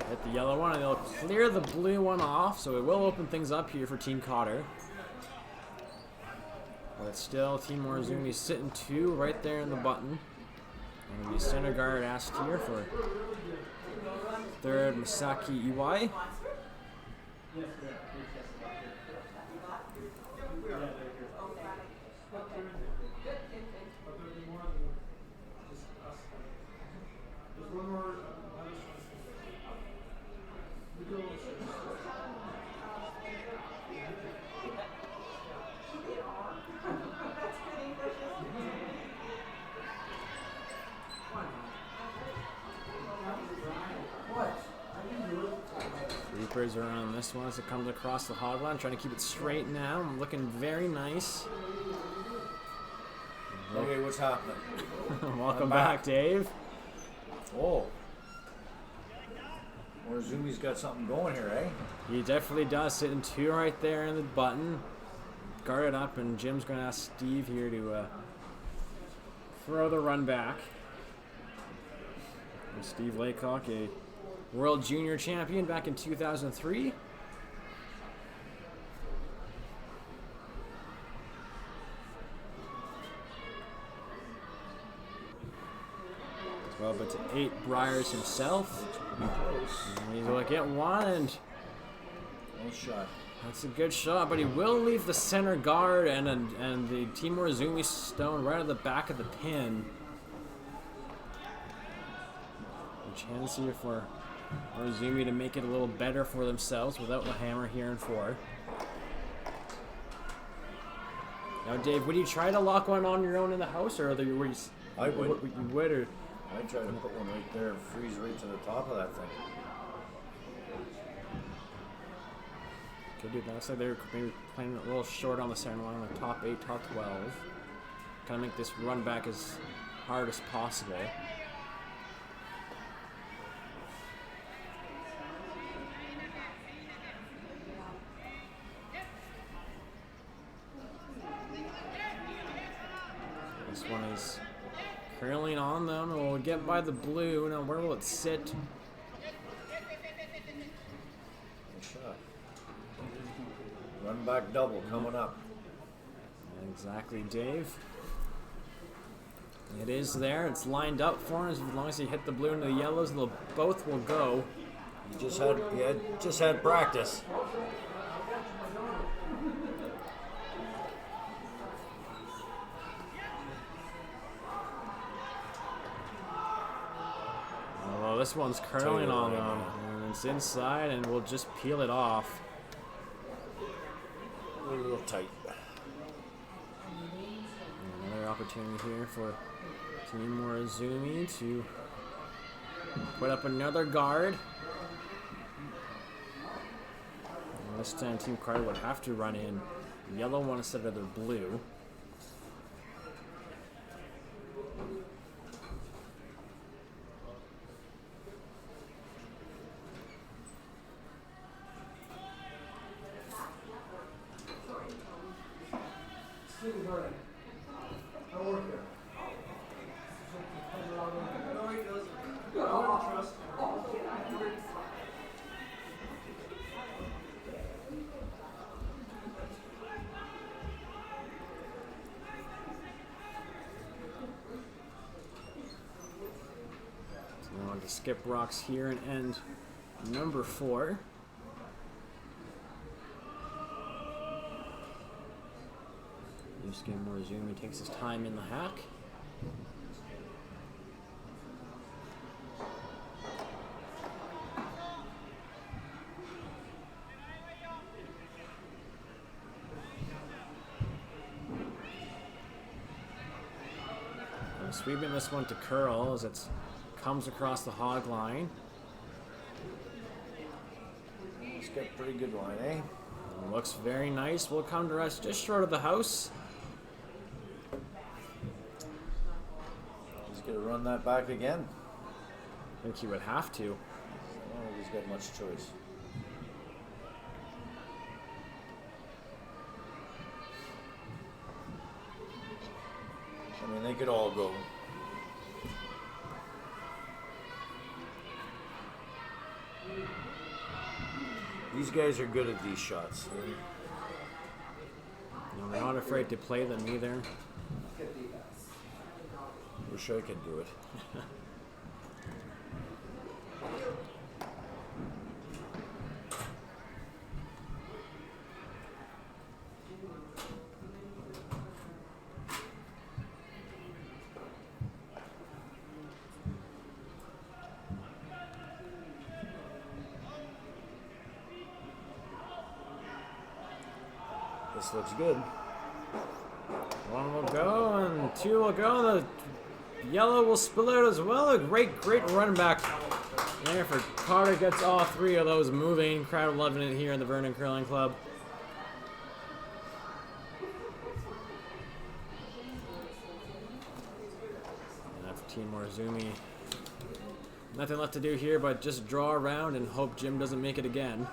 Hit the yellow one and they'll clear the blue one off, so it will open things up here for Team Cotter. But still, Team Morozumi sitting two right there in the button. And it'll be center guard asked here for third Masaki Iwai. Reapers are on this one as it comes across the hog line, trying to keep it straight now. Looking very nice. Okay, what's happening? Welcome back, Dave. Oh. Morozoomi's got something going here, eh? He definitely does, sitting two right there in the button. Guard it up, and Jim's going to ask Steve here to throw the run back. And Steve Laycock, a World Junior Champion back in 2003. Well, but to 8 Briars himself. And he's going to get one, and Nice shot. that's a good shot, but he will leave the center guard and the Team Morozumi stone right at the back of the pin. A chance here for Orzoomi to make it a little better for themselves without the hammer here in 4. Now, Dave, would you try to lock one on your own in the house, or you would? I would. You would, or I'd try to put one right there and freeze right to the top of that thing. could do that. Looks like they're maybe playing a little short on the center line, on the top 8, top 12. Kind of make this run back as hard as possible. get by the blue. Now, where will it sit? Good shot. Run back double coming up. Exactly, Dave. It is there. It's lined up for him. As long as he hit the blue and the yellows, they'll both will go. He just had practice. Oh, this one's curling on them. And it's inside, and we'll just peel it off. A little tight. Another opportunity here for Team Morozumi to put up another guard. And this time Team Cotter would have to run in yellow one instead of their blue. To skip rocks here and end number 4. Yusuke Morozumi takes his time in the hack. Sweeping this one to curl as it comes across the hog line. It's got a pretty good line, eh? Looks very nice. We'll come to rest just short of the house. He's gonna run that back again. I think he would have to. I don't think he's got much choice. I mean, they could all go. These guys are good at these shots. They're not afraid to play them either. Wish I could do it. This looks good. One will go and 2 will go. The yellow will spill out as well. A great run back there for Cotter. Gets all 3 of those moving. Crowd loving it here in the Vernon Curling Club. And after Team Orzoomi, nothing left to do here but just draw around and hope Jim doesn't make it again.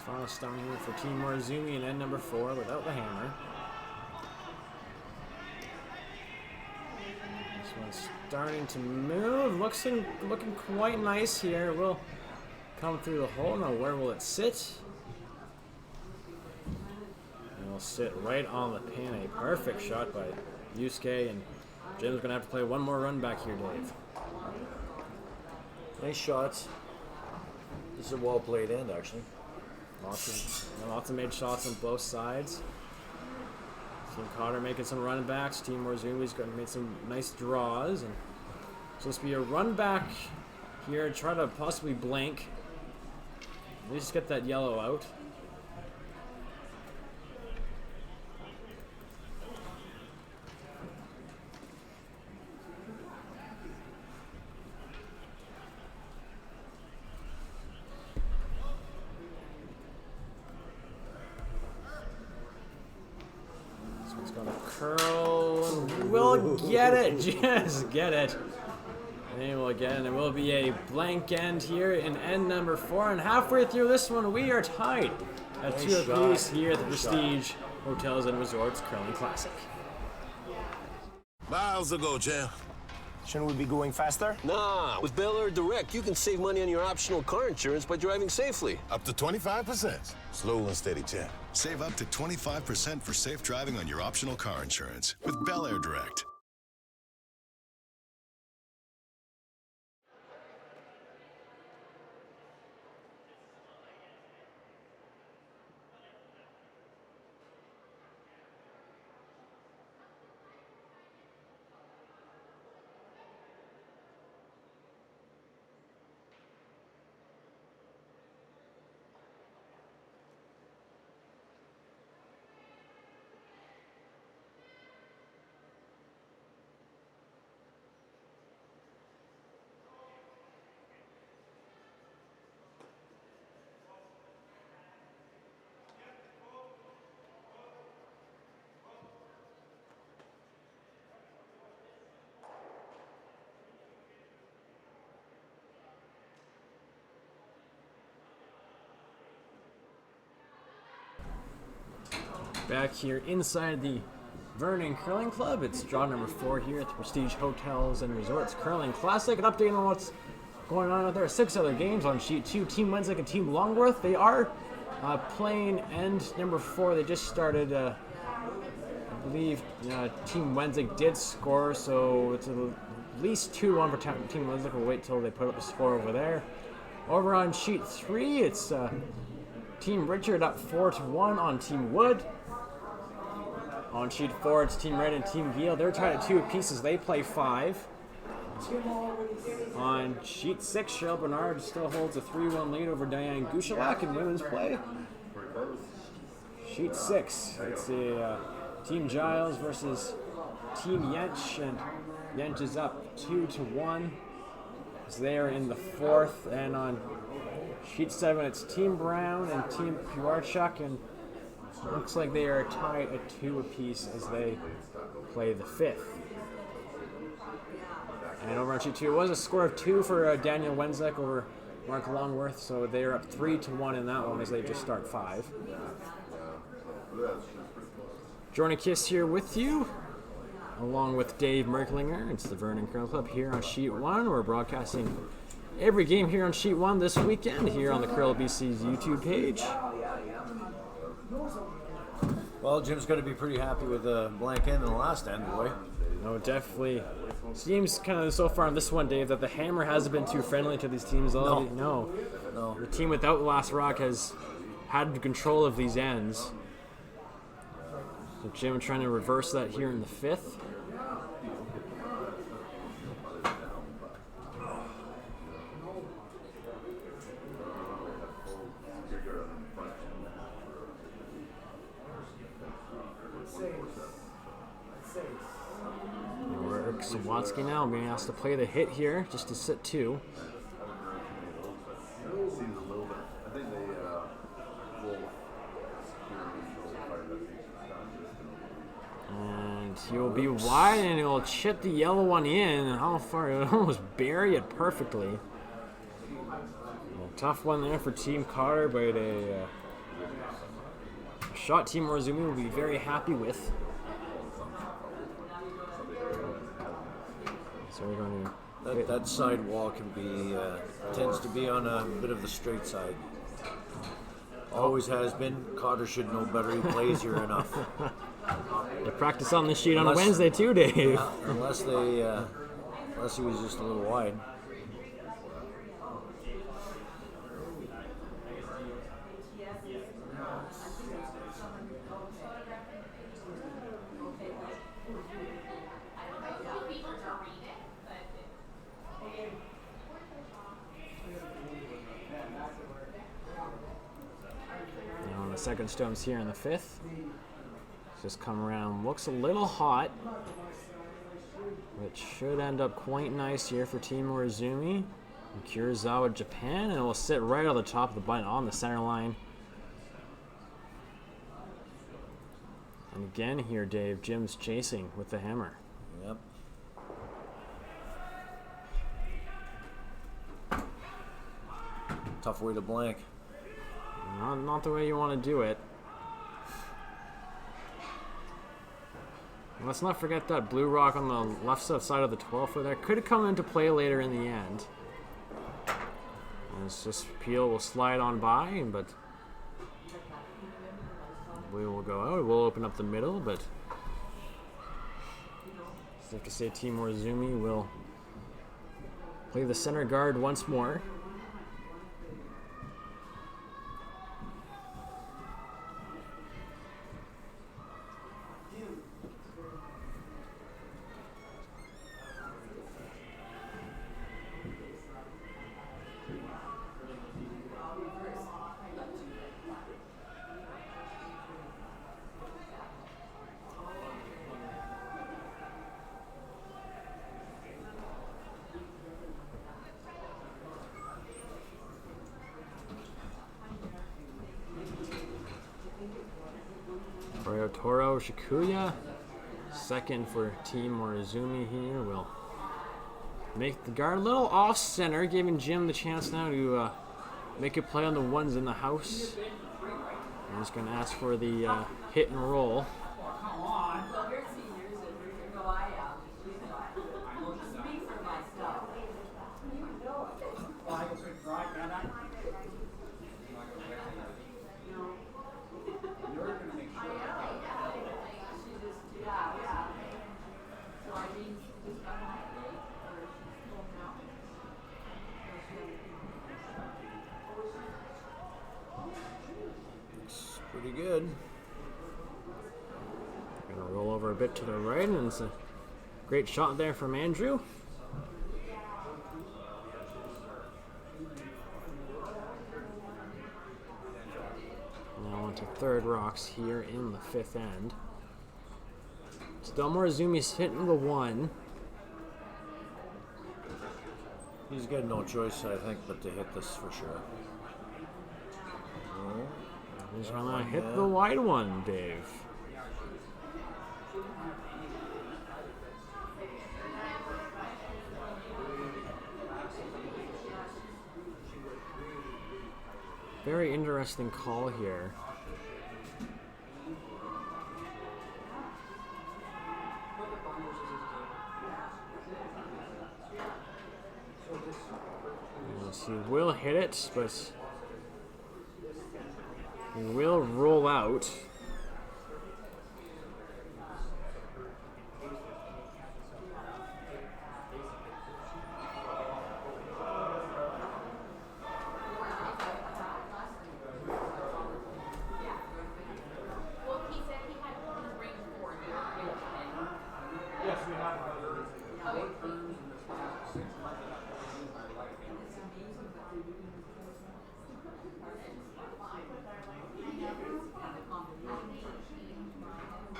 Final stone here for Team Morozumi and end number 4 without the hammer. This one's starting to move. Looking quite nice here. It will come through the hole. Now where will it sit? It will sit right on the pin. A perfect shot by Yusuke, and Jim's going to have to play one more run back here, Dave. Nice shots. This is a well played end, actually. Lots of made shots on both sides. Team Cotter making some run backs. Team Morzomi's made some nice draws. And so this will be a run back here. Try to possibly blank. At least get that yellow out. This one's gonna curl. We'll get it. Just get it. And we'll get it. It will be a blank end here in end number 4. And halfway through this one, we are tied at 2 apiece here at the Prestige Hotels and Resorts Curling Classic. Miles ago, champ. Shouldn't we be going faster? Nah, with Bel Air Direct, you can save money on your optional car insurance by driving safely. Up to 25%. Slow and steady, champ. Save up to 25% for safe driving on your optional car insurance with Bel Air Direct. Back here inside the Vernon Curling Club, it's draw number 4 here at the Prestige Hotels and Resorts Curling Classic. An update on what's going on out there. 6 other games on sheet 2. Team Wenslick and Team Longworth. They are playing end number 4. They just started. I believe Team Wenslick did score, so it's at least 2-1 for Team Wenslick. We'll wait till they put up the score over there. Over on sheet 3, it's Team Richard up 4-1 on Team Wood. On sheet 4, it's Team Red and Team Giel. They're tied at 2 apiece as they play 5. On sheet 6, Cheryl Bernard still holds a 3-1 lead over Diane Gushalak in women's play. Sheet 6, it's a Team Giles versus Team Yench, and Yench is up 2-1 as they are in the 4th. And on sheet 7, it's Team Brown and Team Piwarchuk, and looks like they are tied at 2 apiece as they play the 5th. And over on sheet 2, it was a score of 2 for Daniel Wenslick over Mark Longworth, so they are up 3-1 in that one as they just start 5. Jordan Kiss here with you, along with Dave Merklinger. It's the Vernon Curling Club here on sheet 1. We're broadcasting every game here on sheet 1 this weekend here on the Curl BC's YouTube page. Well, Jim's going to be pretty happy with the blank end and the last end, boy. No, definitely. Seems kind of so far on this one, Dave, that the hammer hasn't been too friendly to these teams. No. The team without the last rock has had control of these ends. So Jim trying to reverse that here in the 5th. Sawatsky now being asked to play the hit here just to sit 2. And he will be wide and he will chip the yellow one in. How far? It almost bury it perfectly. A tough one there for Team Cotter, but a shot Team Morozumi will be very happy with. So we're going to that side wall can be tends to be on a bit of the straight side. Always has been. Cotter should know better. He plays here enough. You practice on this sheet on Wednesday too, Dave. Unless he was just a little wide. second stones here in the 5th. Just come around. Looks a little hot, which should end up quite nice here for Team Morozumi. Kurosawa, Japan, and it will sit right on the top of the button on the center line. And again here, Dave, Jim's chasing with the hammer. Yep. Tough way to blank. Not the way you want to do it. Let's not forget that blue rock on the left side of the 12-foot there. Could have come into play later in the end. And it's just Peel will slide on by, but blue will go out. We'll open up the middle, but safe to say Team Orzoomi will play the center guard once more. Toro Shikuya, second for Team Morozumi here, will make the guard a little off center, giving Jim the chance now to make a play on the ones in the house. I'm just going to ask for the hit and roll. Pretty good. Gonna roll over a bit to the right, and it's a great shot there from Andrew. Now onto third rocks here in the 5th end. Still Morozumi's hitting the 1. He's got no choice, I think, but to hit this for sure. No. He's gonna hit the wide one, Dave. Very interesting call here. Yes, he will hit it, but he will roll out.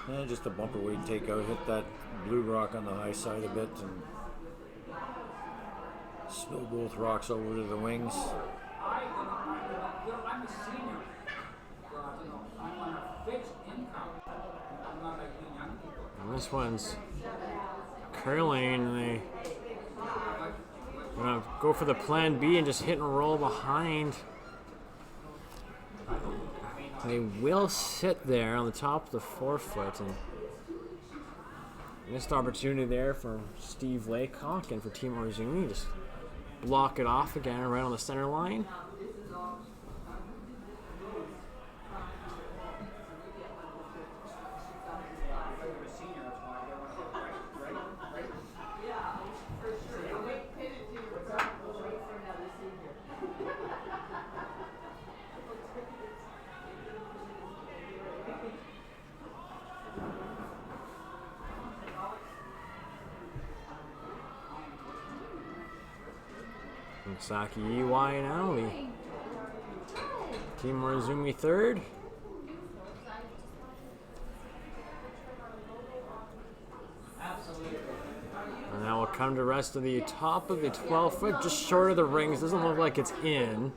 Yeah, just a bumper weight takeout. Hit that blue rock on the high side a bit and spill both rocks over to the wings. I'm a senior. I'm on a fixed income. I'm not like the young people. And this one's curling. They gonna go for the plan B and just hit and roll behind. They will sit there on the top of the 4-foot, and missed opportunity there for Steve Laycock and for Team Orzoomi. Just block it off again right on the center line. Saki EY now, the Team Morozumi third. come to rest to the top of the 12-foot, just short of the rings. Doesn't look like it's in.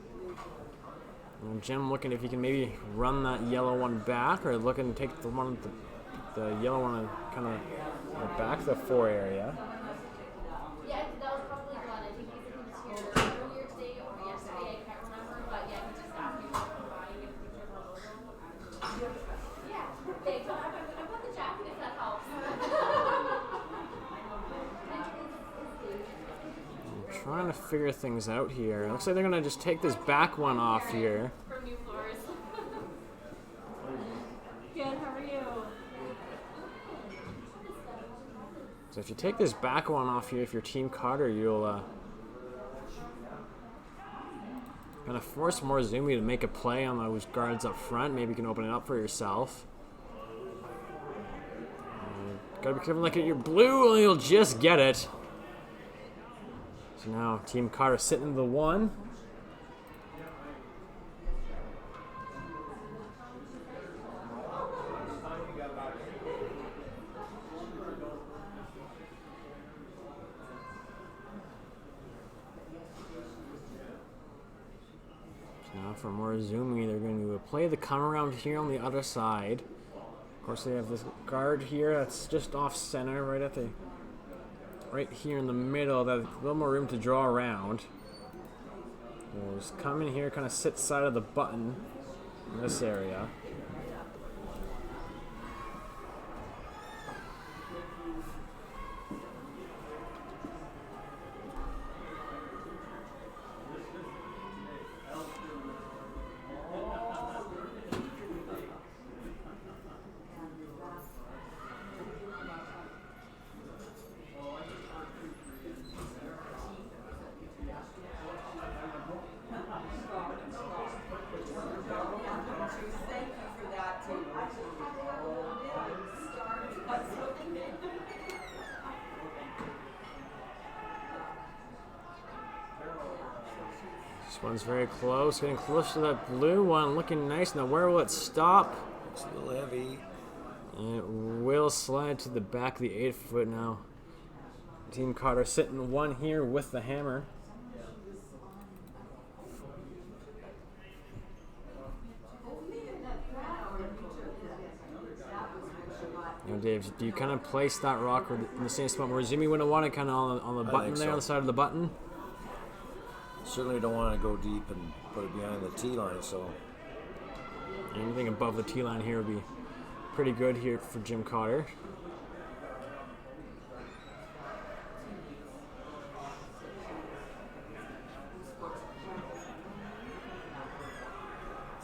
And Jim looking if he can maybe run that yellow one back, or looking to take the one, the yellow one, and kind of back to the 4 area. Yeah, that was probably one. I think he was here earlier today or yesterday. I can't remember, but yeah, he just asked me if I could buy a picture of our logo. Yeah, thanks. I bought the jacket if that helps. I'm trying to figure things out here. Looks like they're gonna just take this back one off here. From New Floors. Good, how are you? So if you take this back one off here, if you're Team Cotter, you'll kind of force Morozumi to make a play on those guards up front. Maybe you can open it up for yourself. Gotta be careful, like at your blue, or you'll just get it. So now Team Cotter sitting in the 1. Now for Morozumi, they're going to play the come around here on the other side. Of course, they have this guard here that's just off center, right here in the middle. That a little more room to draw around. We'll just come in here, kind of sit side of the button in this area. This one's very close, getting close to that blue one, looking nice. Now where will it stop? It's a little heavy. And it will slide to the back of the 8-foot now. Team Cotter sitting 1 here with the hammer. Now, Dave, do you kind of place that rock in the same spot where Zimmy wouldn't want it kind of on the button there, on the side of the button? Certainly don't want to go deep and put it behind the tee line, so. Anything above the tee line here would be pretty good here for Jim Cotter.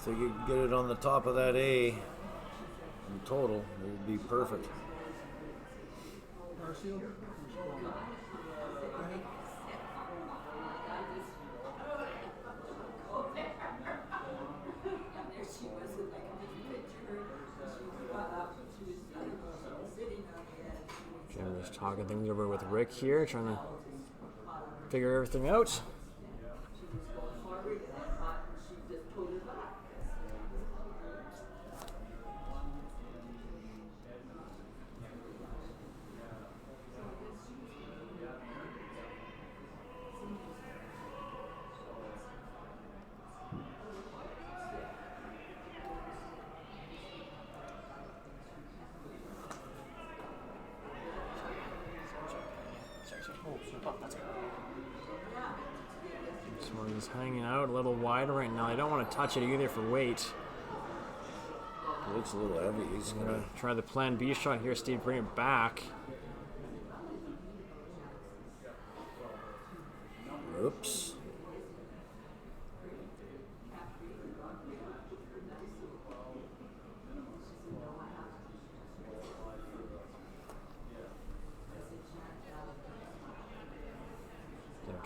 So you get it on the top of that A in total, it would be perfect. Jim just talking things over with Rick here, trying to figure everything out. This one's hanging out a little wide right now. They don't want to touch it either for weight. It looks a little heavy. He's Gonna try the plan B shot here, Steve. Bring it back. Oops.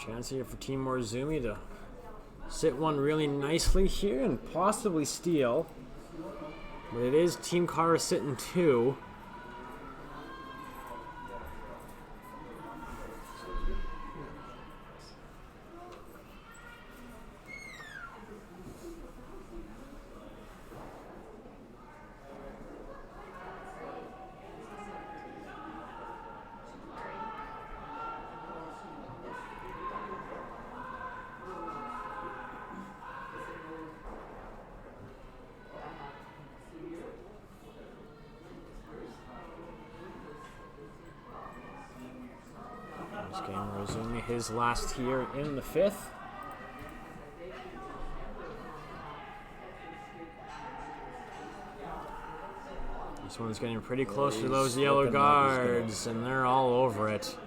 Chance here for Team Orzoomi to sit one really nicely here and possibly steal. But it is Team Cotter sitting 2. game Morozumi, his last here in the 5th. This one's getting pretty close to those yellow guards, and they're all over it.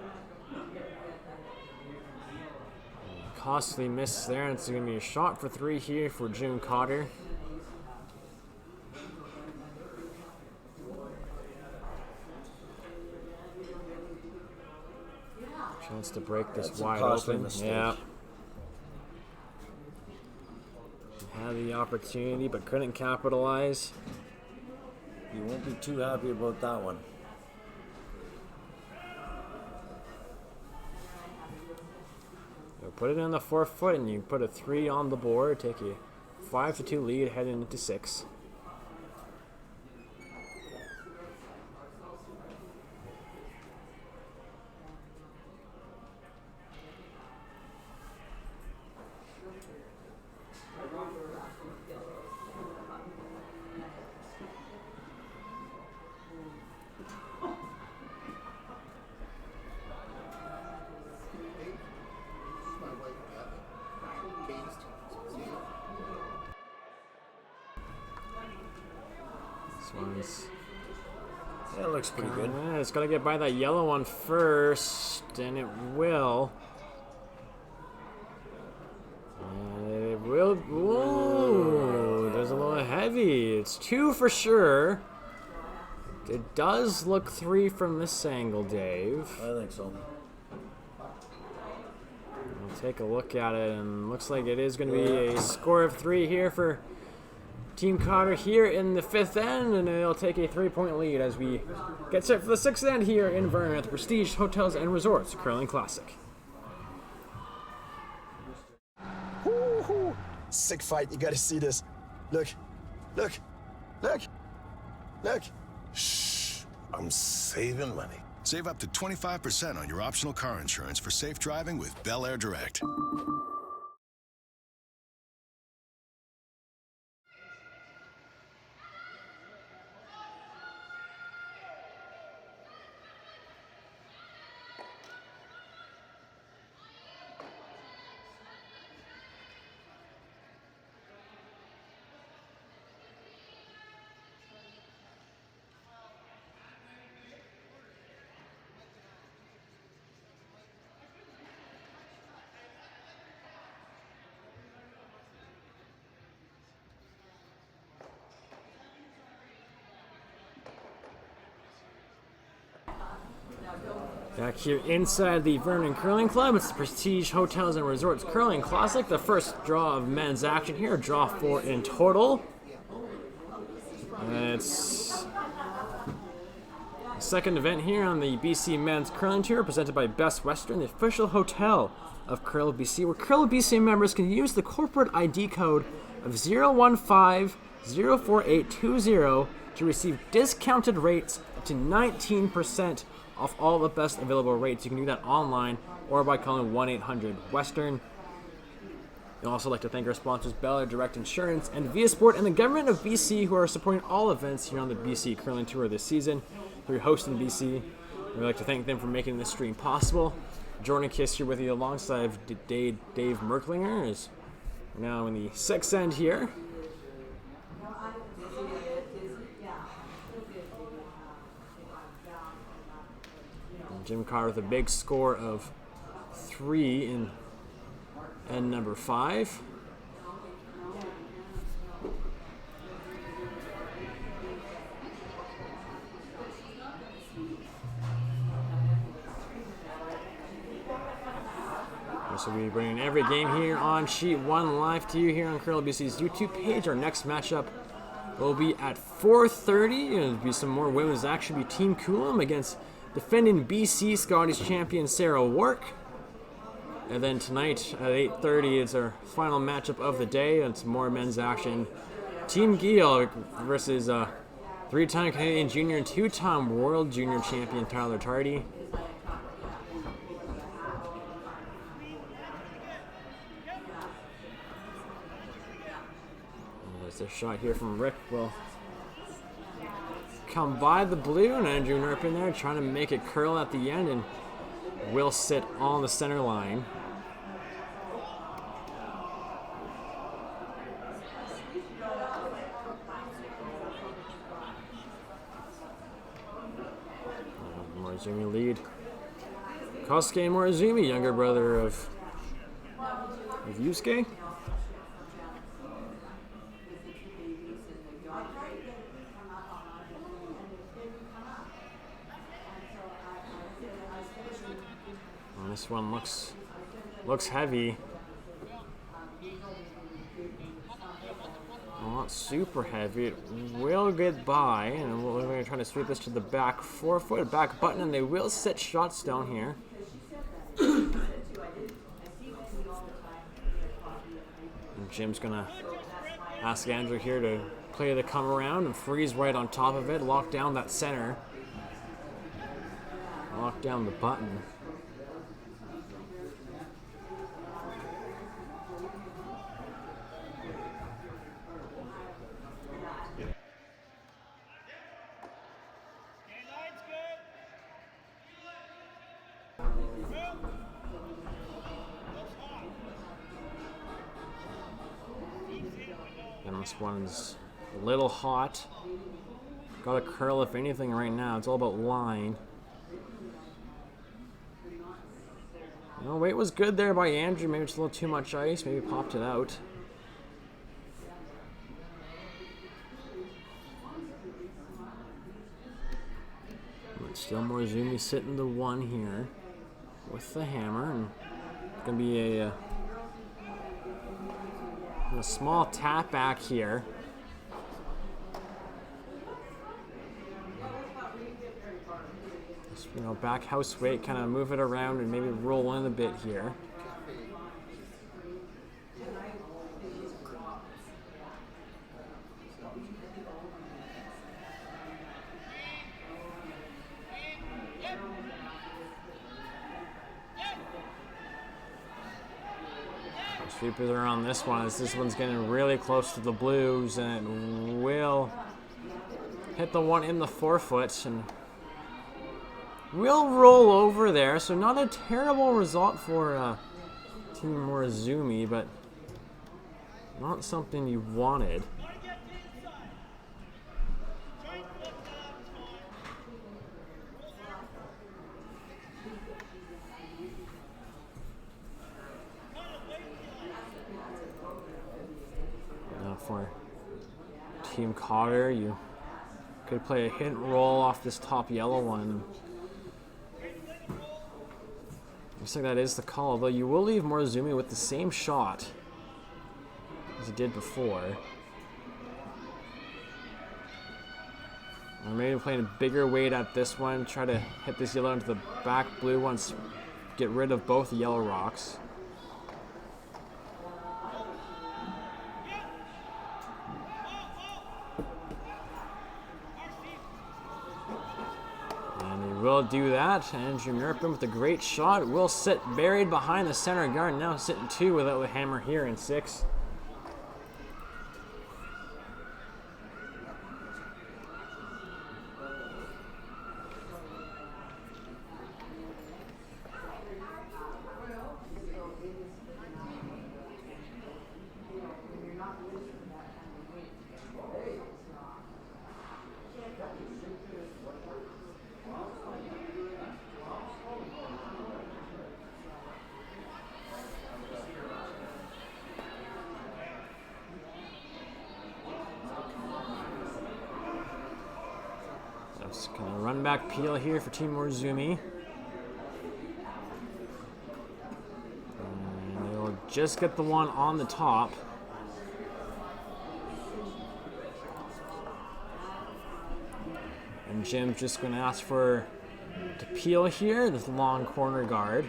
Costly miss there, and it's going to be a shot for 3 here for Team Cotter. Chance to break this wide open. Mistake. Yeah. Had the opportunity, but couldn't capitalize. You won't be too happy about that one. You put it in the 4th foot, and you put a 3 on the board. Take a 5-2 lead, heading into 6. Yeah, it looks pretty good. It's got to get by that yellow one first, and it will. And it will. Ooh, there's a little heavy. It's 2 for sure. It does look 3 from this angle, Dave. I think so. We'll take a look at it, and looks like it is going to be a score of 3 here for Team Cotter here in the 5th end, and it'll take a 3-point lead as we get set for the 6th end here in Vernon at the Prestige Hotels and Resorts Curling Classic. Woo-hoo. Sick fight. You gotta see this. Look. Look. Look. Look. Shh. I'm saving money. Save up to 25% on your optional car insurance for safe driving with Bel Air Direct. Back here inside the Vernon Curling Club, it's the Prestige Hotels and Resorts Curling Classic. The first draw of men's action here, draw 4 in total. And it's the second event here on the BC Men's Curling Tour, presented by Best Western, the official hotel of Curl BC, where Curl BC members can use the corporate ID code of 015-04820 to receive discounted rates up to 19% off all the best available rates. You can do that online or by calling 1-800-WESTERN. We'd also like to thank our sponsors, Bel Air Direct Insurance and Via Sport, and the government of BC, who are supporting all events here on the BC Curling Tour this season. We're hosting BC. We'd like to thank them for making this stream possible. Jordan Kiss here with you alongside Dave Merklinger, is now in the 6th end here. Jim Cotter with a big score of 3 in end number 5. So we'll be bringing every game here on Sheet 1 live to you here on Curl BC's YouTube page. Our next matchup will be at 4:30. It'll be some more women's action. It'll be Team Coolum against defending BC Scottish champion Sarah Wark. And then tonight at 8:30 is our final matchup of the day. It's more men's action. Team Giel versus 3-time Canadian junior and 2-time world junior champion Tyler Tardy. There's a shot here from Rick. Will come by the blue, and Andrew Nerp in there trying to make it curl at the end, and will sit on the center line. Morozumi lead. Kosuke Morozumi, younger brother of Yusuke. And this one looks heavy. Not super heavy. It will get by, and we're going to try to sweep this to the back forefoot, back button, and they will sit shots down here. And Jim's going to ask Andrew here to play the come around and freeze right on top of it, lock down that center, lock down the button. And this one's a little hot. Got a curl if anything right now. It's all about line. No, weight was good there by Andrew. Maybe it's a little too much ice. Maybe popped it out. But still Morozumi sitting the one here with the hammer. And it's going to be a small tap back here. Just, back house weight, kind of move it around and maybe roll in a bit here. Sweepers are on this one, as this one's getting really close to the blues, and it will hit the one in the forefoot and will roll over there. So not a terrible result for Team Morozumi, but not something you wanted. For Team Cotter, you could play a hit and roll off this top yellow one. Looks like that is the call, although you will leave Morozumi with the same shot as he did before. Or maybe playing a bigger weight at this one, try to hit this yellow into the back blue ones, get rid of both the yellow rocks. Will do that. Andrew Merkin with a great shot. Will sit buried behind the center guard. Now sitting two without the hammer here in 6. Kind of run back peel here for Team Orzoomi. And they'll just get the one on the top. And Jim's just going to ask to peel here, this long corner guard.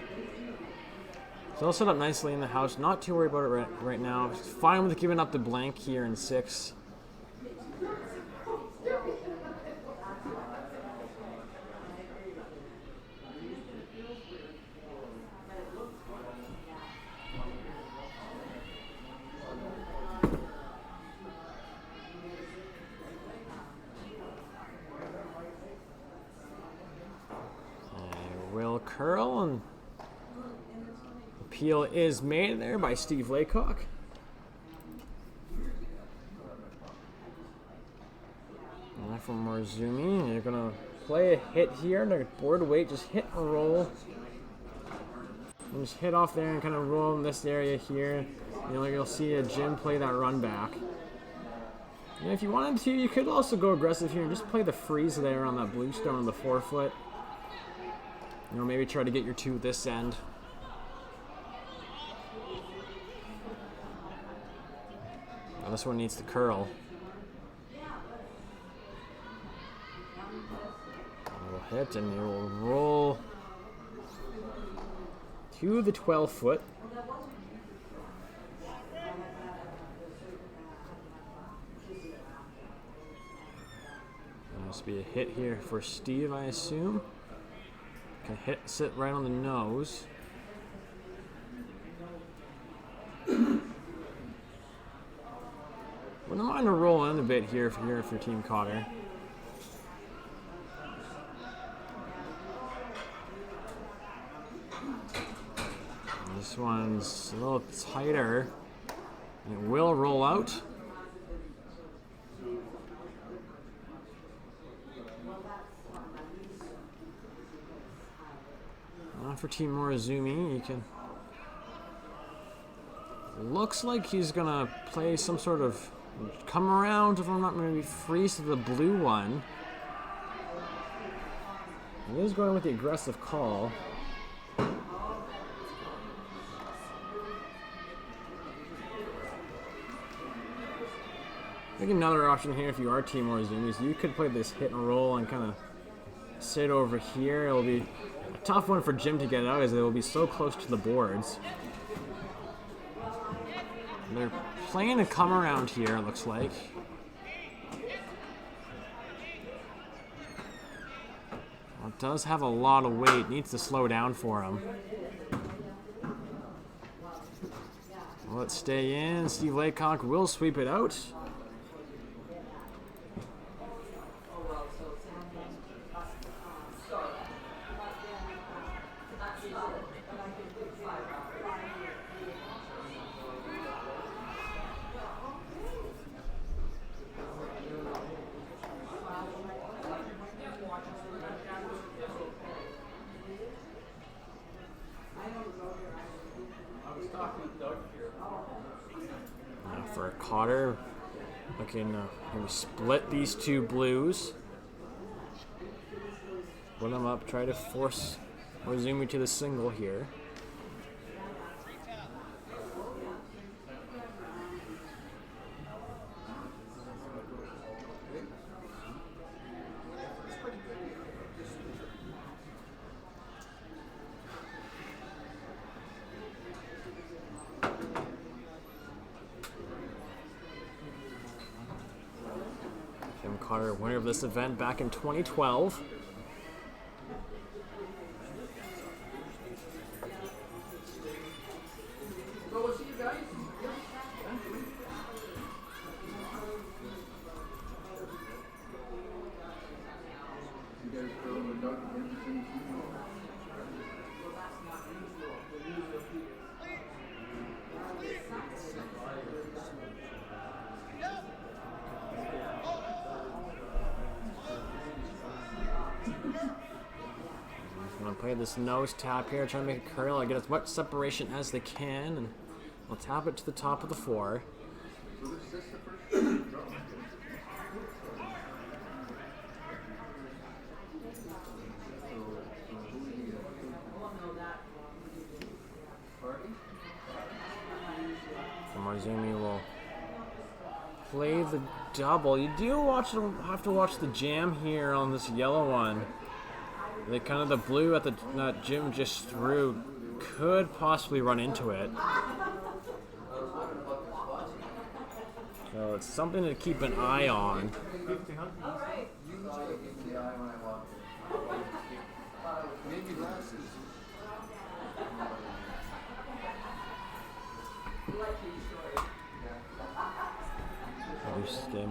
So they'll set up nicely in the house. Not too worried about it right now. Fine with giving up the blank here in 6. curl, and appeal is made there by Steve Laycock. And from Orzoomi, you're gonna play a hit here, and a board weight, just hit and roll. And just hit off there and kind of roll in this area here. You'll see a Jim play that run back. And if you wanted to, you could also go aggressive here and just play the freeze there on that blue stone on the 4-foot. Maybe try to get your 2 this end. Now this one needs to curl. We'll hit and it will roll to the 12-foot. Must be a hit here for Steve, I assume. Can hit, sit right on the nose. Wouldn't mind a roll in a bit here for Team Cotter. This one's a little tighter. It will roll out. For Team Morozumi, you can. Looks like he's gonna play some sort of come around, if I'm not maybe freeze to the blue one. He is going with the aggressive call. I think another option here, if you are Team Morozumi, is you could play this hit and roll and kind of sit over here. It'll be a tough one for Jim to get out, as it will be so close to the boards. And they're playing a come around here, it looks like. Well, it does have a lot of weight, needs to slow down for him. Will it stay in? Steve Laycock will sweep it out. For Cotter, looking to maybe split these 2 blues. Put them up, try to force Orzoomi to the single here. Team Cotter, winner of this event back in 2012. Play this nose tap here, try to make a curl and get as much separation as they can, and we'll tap it to the top of the 4. Orzoomi will play the double. You do have to watch the jam here on this yellow one. The kind of the blue at the that Jim just threw could possibly run into it. So it's something to keep an eye on.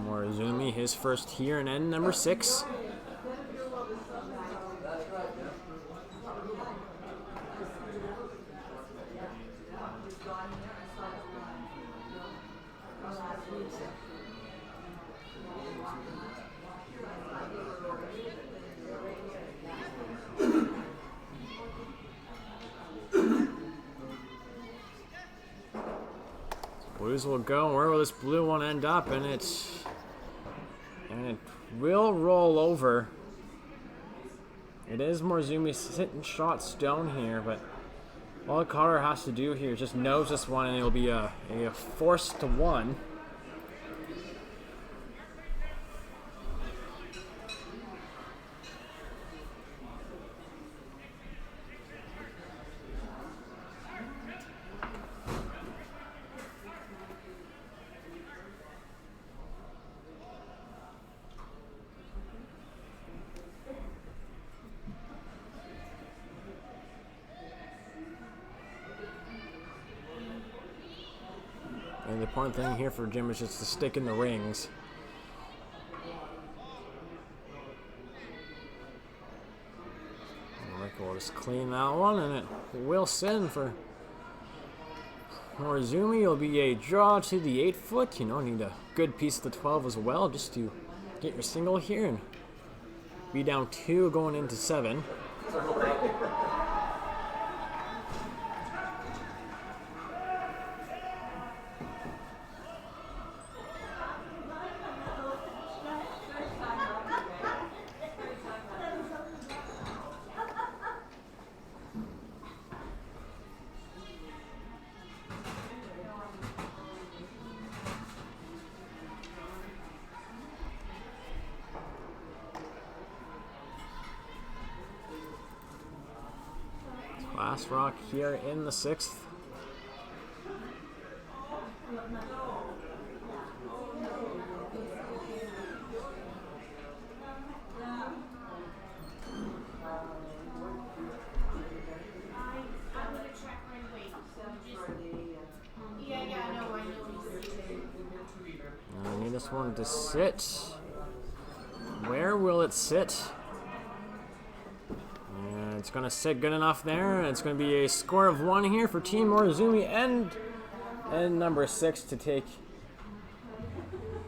Morozumi, his first here in end number 6. Blues will go. Where will this blue one end up? And it will roll over. It is Morozumi sitting shot stone here, but all Cotter has to do here is just nose this one, and it'll be a force to 1. And the important thing here for Jim is just to stick in the rings. We'll just clean that one, and it will send for Orzoomi. It'll be a draw to the 8-foot. You know, need a good piece of the 12 as well just to get your single here and be down 2 going into 7. Last rock here in the 6th. I need this one to sit. Where will it sit? And it's going to sit good enough there. And it's going to be a score of 1 here for Team Morozumi and number 6 to take.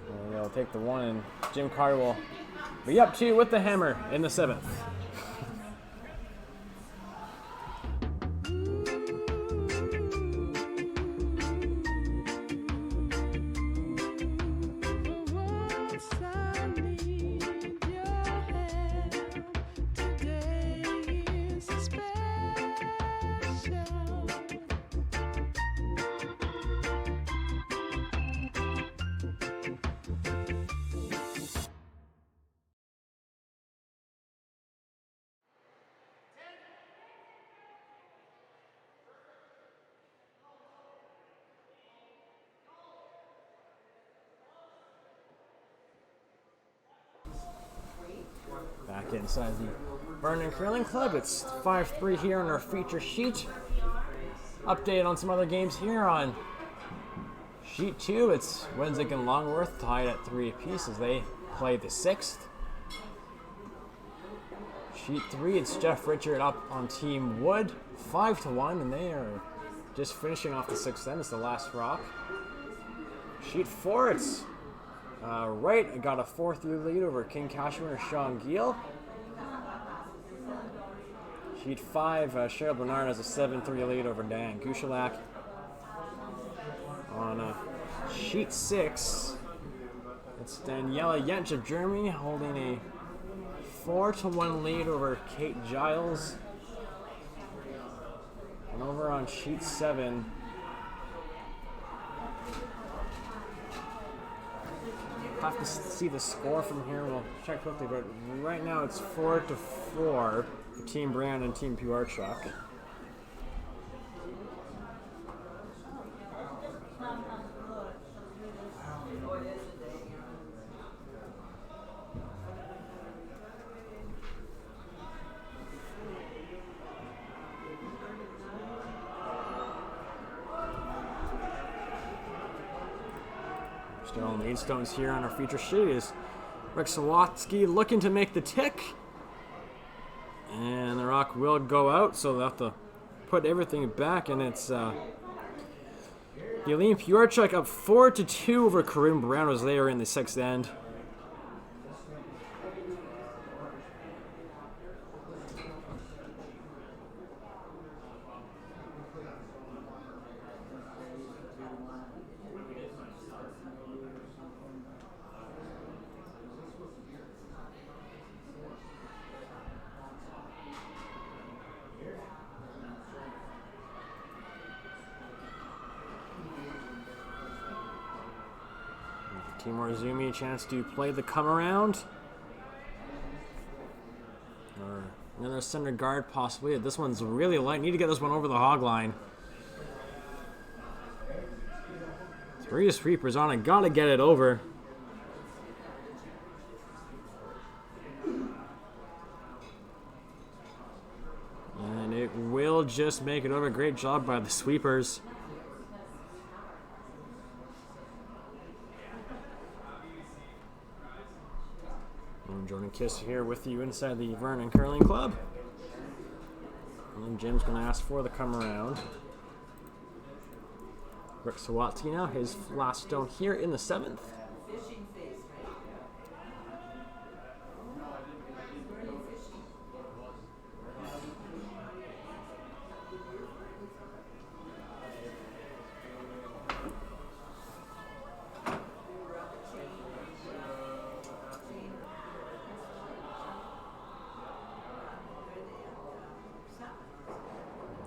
And they'll take the 1, and Jim Cotter will be up 2 with the hammer in the 7th. Back inside the Vernon Curling Club. It's 5-3 here on our feature sheet. Update on some other games here on sheet 2. It's Wednesday and Longworth tied at 3 apiece as they play the 6th. Sheet 3, it's Jeff Richard up on Team Wood, 5-1, and they are just finishing off the 6th end. It's the last rock. Sheet 4, it's Wright got a 4-3 lead over King Cashmere Sean Giel. Sheet 5, Cheryl Bernard has a 7-3 lead over Dan Gushalak. On sheet 6, it's Daniela Jentsch of Germany holding a 4-1 lead over Kate Giles. And over on sheet 7, have to see the score from here. We'll check quickly, but right now it's 4-4 for Team Brand and Team PR Truck. Still on the Maidstones here on our feature sheet is Rick Sawatsky looking to make the tick. And the rock will go out, so they'll have to put everything back, and it's the Aline Piorchuk up 4-2 over Corinne Brown as they are in the 6th end. Team Orzoomi, chance to play the come around. Or another center guard possibly. This one's really light. Need to get this one over the hog line. 3 sweepers on it. Gotta get it over. And it will just make it over. Great job by the sweepers. I'm Jordan Kiss here with you inside the Vernon Curling Club. And Jim's going to ask for the come around. Rick Sawatsky now, his last stone here in the 7th.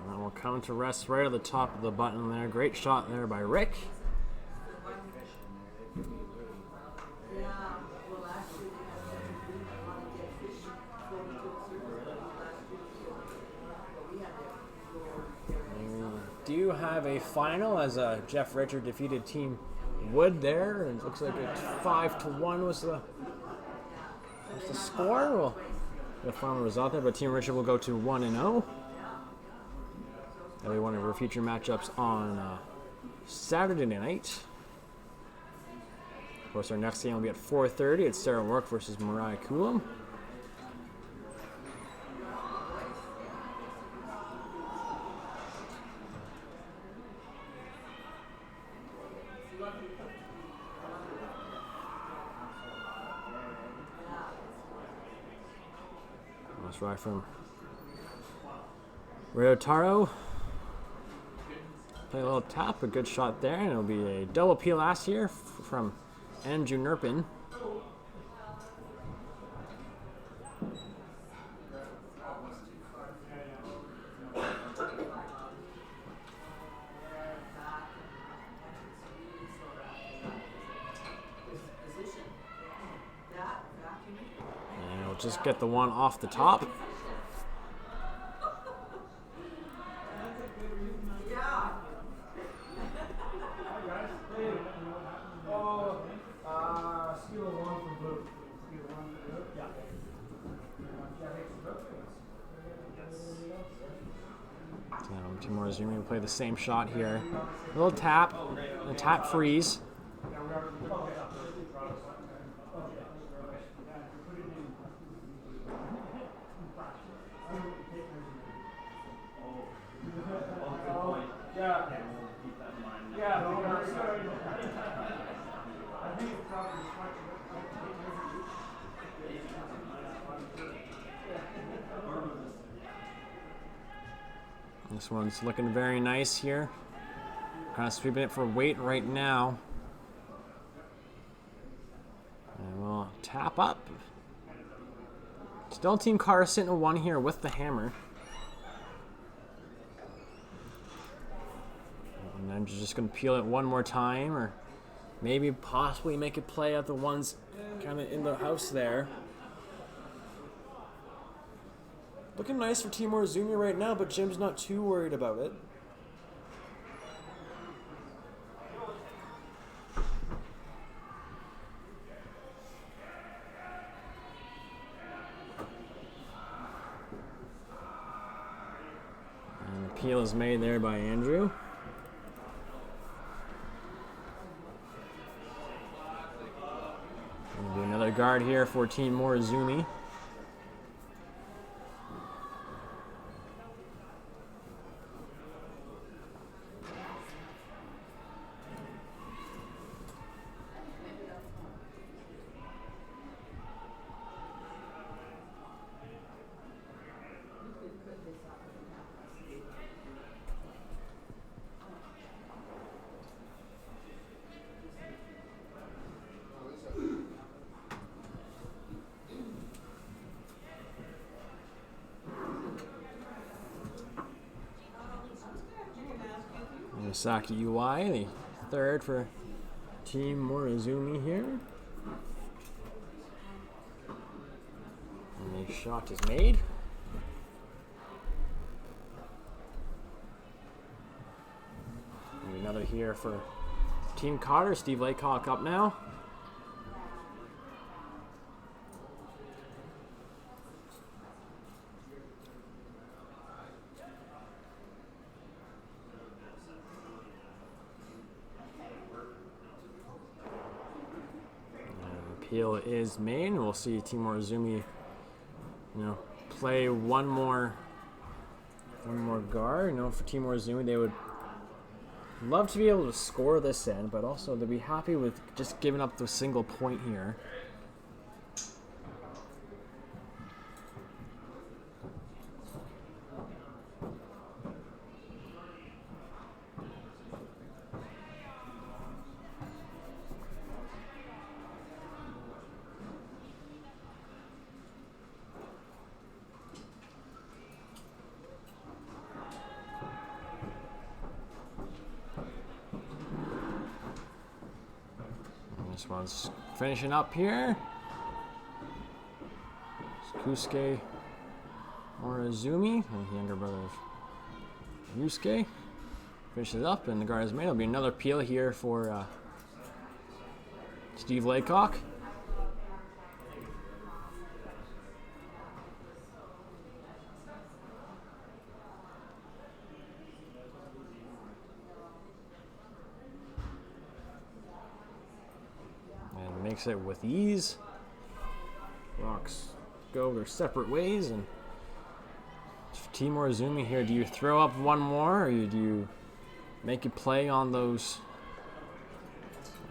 And we'll come to rest right at the top of the button there. Great shot there by Rick. We do have a final as Jeff Richard defeated Team Wood there, and it looks like it's 5-1 was the score. Well, the final result there, but Team Richard will go to 1-0. That'll be one of our future matchups on Saturday night. Of course, our next game will be at 4:30. It's Sarah Work versus Mariah Coulomb. That's right from Rio Taro. Play a little tap, a good shot there, and it'll be a double PLS here from Andrew Nerpin. And we'll just get the one off the top. Team Morozumi will play the same shot here. A little tap, a tap freeze. This one's looking very nice here. Kind of sweeping it for weight right now. And we'll tap up. Still Team Cotter sitting at 1 here with the hammer. And I'm just going to peel it one more time, or maybe possibly make it play at the ones kind of in the house there. Looking nice for Team Orzoomi right now, but Jim's not too worried about it. And the peel is made there by Andrew. And do another guard here for Team Morozumi. Saki UI, the third for Team Morozumi here. And the shot is made. And another here for Team Cotter. Steve Laycock up now. Peel is made, and we'll see Team Orzoomi, play one more guard. For Team Orzoomi, they would love to be able to score this end, but also they'd be happy with just giving up the single point here. This one's finishing up here. Kusuke Morozumi, the younger brother of Yusuke, finishes up, and the guard is made. It'll be another peel here for Steve Laycock. Makes it with ease. Rocks go their separate ways, and Team Orzoomi here. Do you throw up one more, or do you make a play on those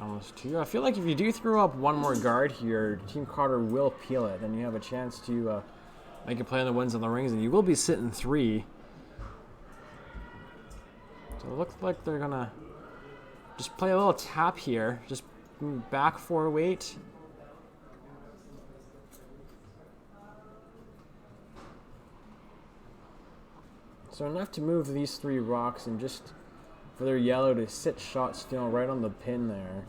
almost two? I feel like if you do throw up one more guard here, Team Cotter will peel it. Then you have a chance to make a play on the wins on the rings, and you will be sitting 3. So it looks like they're gonna just play a little tap here. Just back 4 weight. So enough to move these 3 rocks and just for their yellow to sit shot still right on the pin there.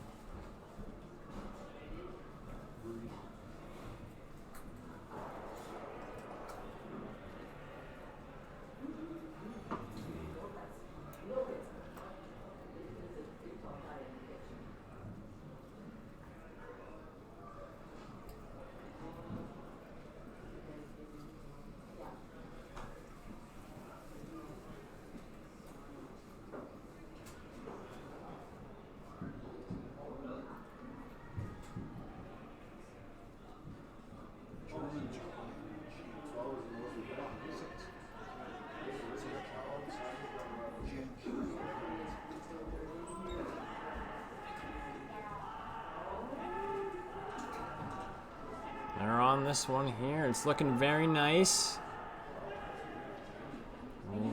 They're on this one here. It's looking very nice.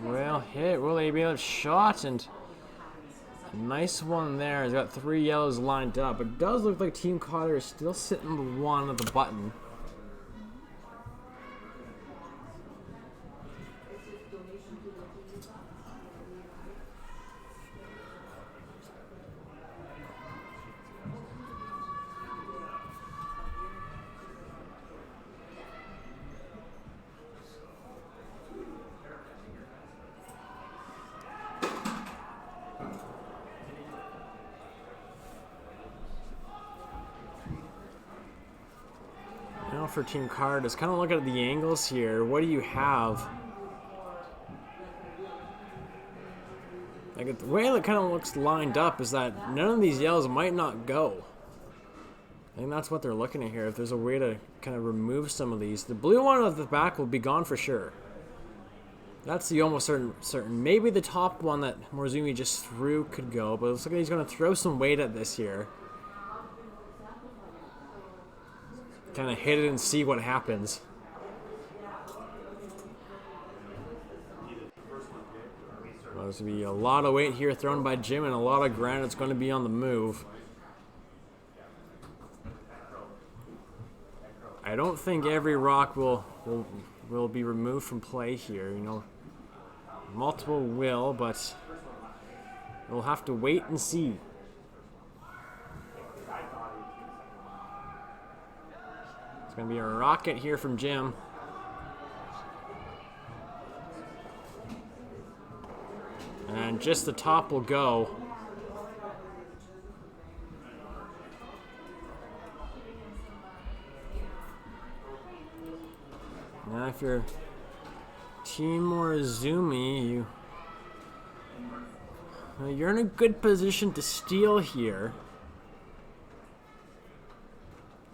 Well hit. Will they be able to shot? And a nice one there. He's got 3 yellows lined up. It does look like Team Cotter is still sitting the one at the button. For Team Cotter, just kind of look at the angles here. What do you have? Like the way it kind of looks lined up is that none of these yellows might not go. I think that's what they're looking at here. If there's a way to kind of remove some of these, the blue one at the back will be gone for sure. That's the almost certain. Maybe the top one that Morozumi just threw could go, but it looks like he's going to throw some weight at this here. Kind of hit it and see what happens. Well, there's going to be a lot of weight here thrown by Jim and a lot of ground that's going to be on the move. I don't think every rock will be removed from play here. Multiple will, but we'll have to wait and see. gonna be a rocket here from Jim. And just the top will go. Now if you're Team Morozumi, you're in a good position to steal here.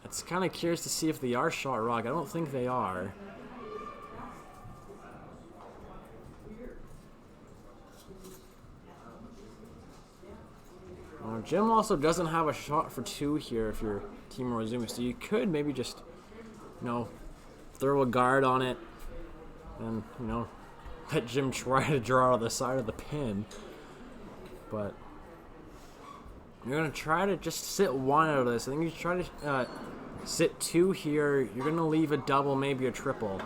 It's kind of curious to see if they are shot rock. I don't think they are. Jim also doesn't have a shot for 2 here if you're Team Morozumi, so you could maybe just, throw a guard on it and, let Jim try to draw out the side of the pin. But you're going to try to just sit 1 out of this. I think you try to sit 2 here. You're going to leave a double, maybe a triple.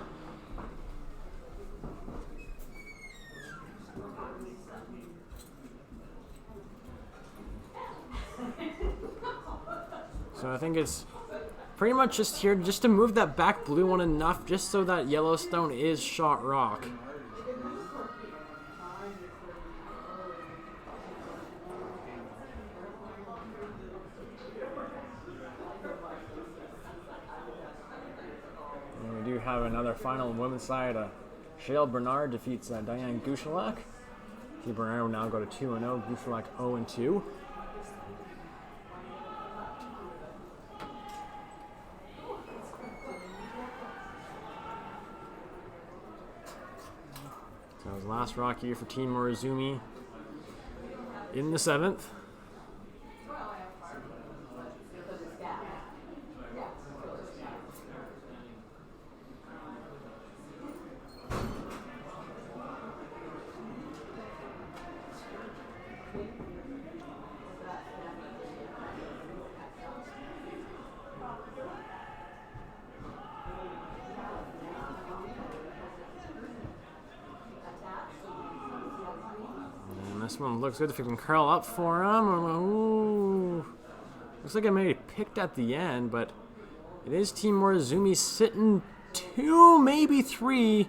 So I think it's pretty much just here just to move that back blue one enough just so that Yellowstone is shot rock. And we do have another final on women's side. Shale Bernard defeats Diane Gushalak. Shale Bernard will now go to 2-0. Gushalak 0-2. That was last rock here for Team Morozumi in the 7th. This one looks good if you can curl up for him. Ooh. Looks like I may have picked at the end, but it is Team Morozumi sitting 2, maybe 3.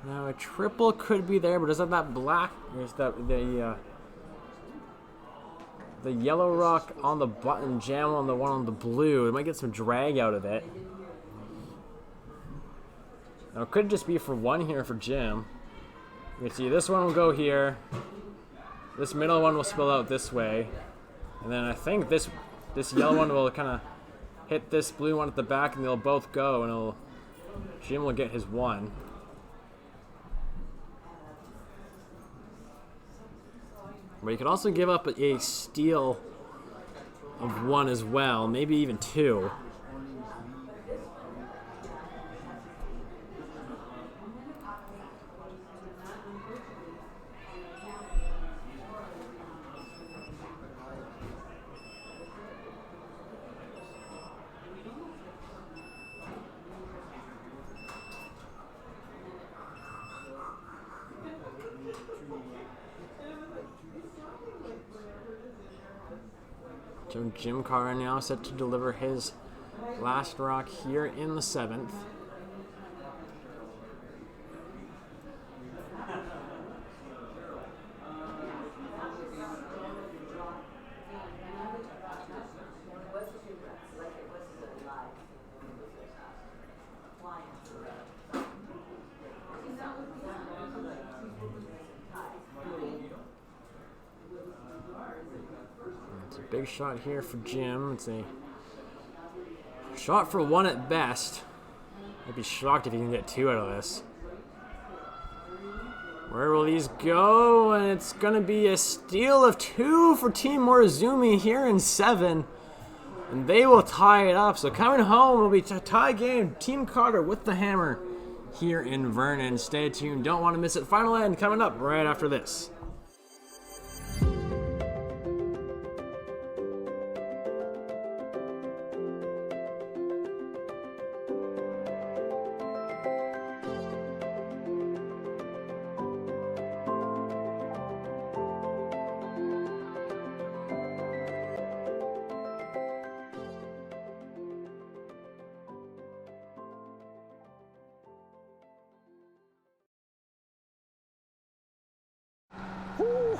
Now a triple could be there, but does that black? There's the yellow rock on the button, jam on the one on the blue. It might get some drag out of it. Now it could just be for 1 here for Jim. You can see this one will go here. This middle one will spill out this way. And then I think this yellow one will kind of hit this blue one at the back and they'll both go and Jim will get his 1. But you could also give up a steal of 1 as well, maybe even 2. So Jim Cotter now set to deliver his last rock here in the 7th. Big shot here for Jim. It's a shot for 1 at best. I'd be shocked if he can get 2 out of this. Where will these go? And it's going to be a steal of 2 for Team Morozumi here in 7. And they will tie it up. So coming home will be a tie game. Team Cotter with the hammer here in Vernon. Stay tuned. Don't want to miss it. Final end coming up right after this.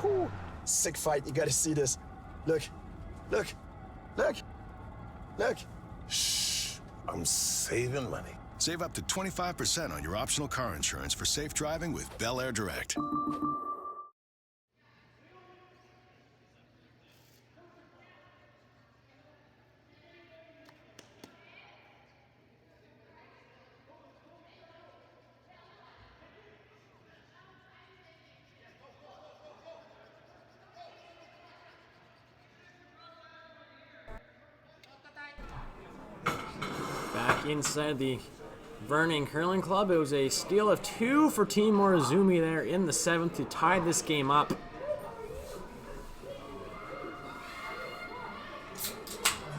Woo-hoo. Sick fight. You gotta see this. Look. Look. Look. Look. Shh. I'm saving money. Save up to 25% on your optional car insurance for safe driving with Bel Air Direct. Back inside the Vernon Curling Club, it was a steal of 2 for Team Morozumi there in the 7th to tie this game up.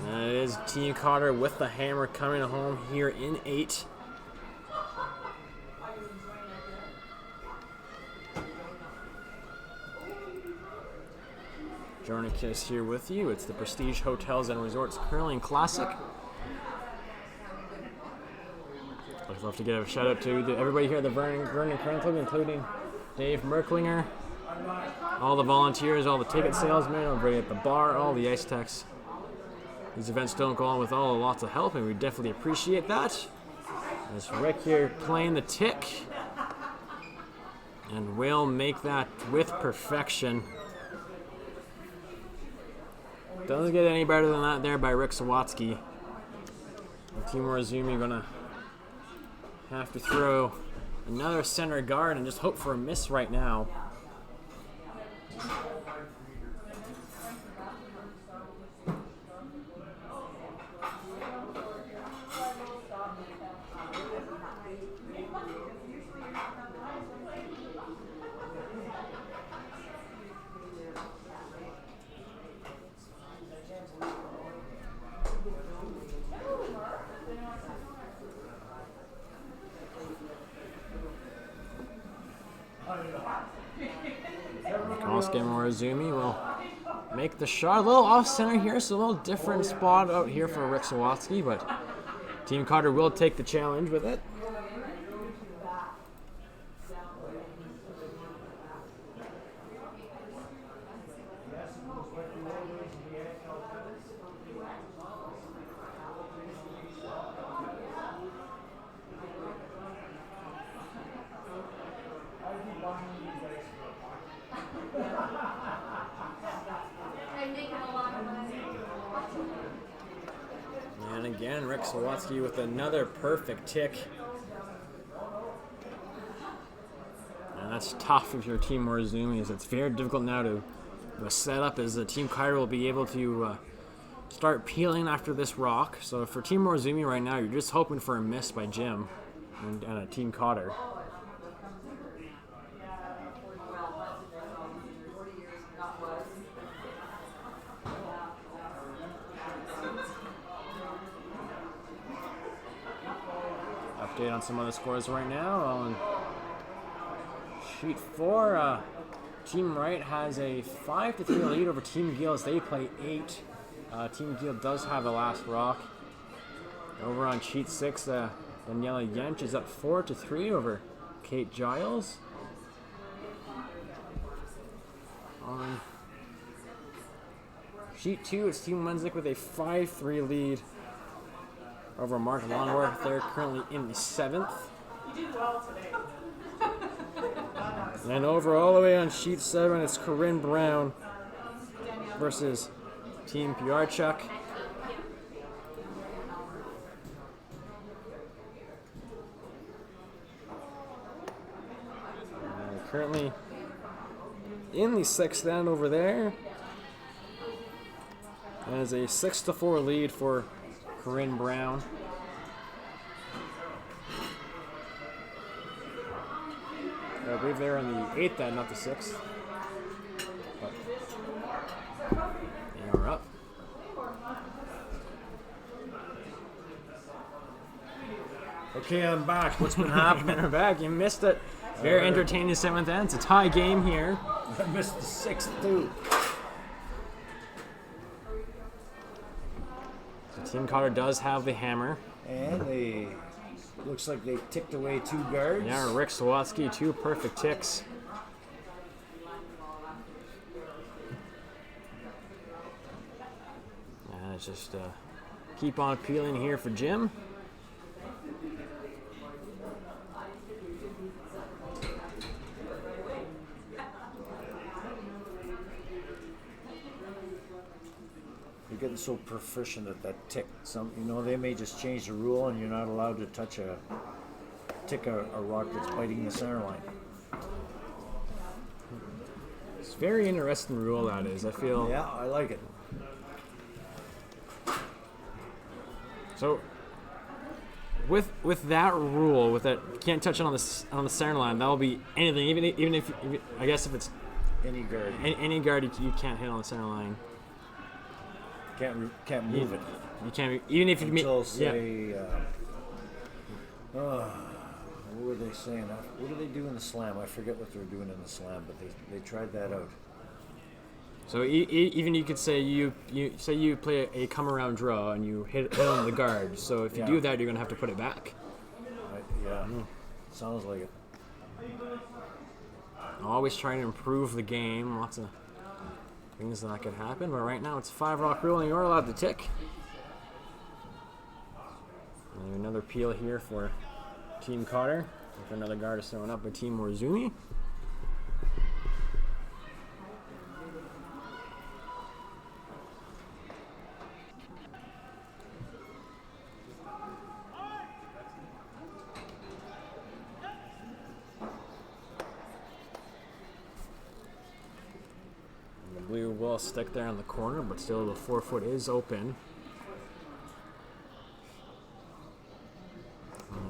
And it is Team Cotter with the hammer coming home here in 8. Jordan Kiss here with you. It's the Prestige Hotels and Resorts Curling Classic. I'd love to give a shout out to everybody here at the Vernon Curling Club, including Dave Merklinger, all the volunteers, all the ticket salesmen, everybody at the bar, all the ice techs. These events don't go on without lots of help, and we definitely appreciate that. As Rick here playing the tick, and will make that with perfection. Doesn't get any better than that there by Rick Sawatsky. Team Orzoomi gonna have to throw another center guard and just hope for a miss right now. Koski Morozumi will make the shot. A little off center here, so a little different spot out here for Rick Sawatsky, but Team Cotter will take the challenge with it. And again, Rick Sawatsky with another perfect tick. And that's tough if you're Team Morozumi, as it's very difficult now to set up, as the Team Cotter will be able to start peeling after this rock. So for Team Morozumi right now, you're just hoping for a miss by Jim and a Team Cotter. Update on some of the scores right now. On sheet 4, Team Wright has a 5-3 lead over Team Gill as they play 8. Team Gill does have the last rock. Over on sheet 6, Daniela Yench is up 4-3 over Kate Giles. On sheet 2, it's Team Wenzik with a 5-3 lead over Mark Longworth. They're currently in the 7th. You did well today. And over all the way on sheet 7, it's Corinne Brown versus Team Piarchuk. Currently in the 6th end over there. That is a 6-4 lead for Corinne Brown. I believe they're in the 8th end, not the 6th. But they are up. Okay, I'm back. What's been happening? We're back. You missed it. Very entertaining 7th end. It's a tie game here. I missed the 6th too. So Team Cotter does have the hammer. And they looks like they ticked away 2 guards. Yeah, Rick Sawatsky, 2 perfect ticks. Let's just keep on peeling here for Jim. You're getting so proficient at that tick. They may just change the rule and you're not allowed to touch a rock that's biting the center line. It's a very interesting rule, that is. I feel. Yeah, I like it. So, with that rule, with that you can't touch it on the center line, that'll be anything. Even if I guess if it's any guard, you can't hit on the center line. Can't move it. You can't even if you until say. What were they saying? What do they do in the slam? I forget what they were doing in the slam, but they tried that out. So even you could say you play a come around draw and you hit on the guard. So if you do that, you're gonna have to put it back. Yeah, sounds like it. Always trying to improve the game. Lots of things that could happen, but right now it's 5 rock rule and you're allowed to tick. And another peel here for Team Cotter. If another guard is thrown up by Team Orzoomi. The blue will stick there in the corner, but still the 4-foot is open.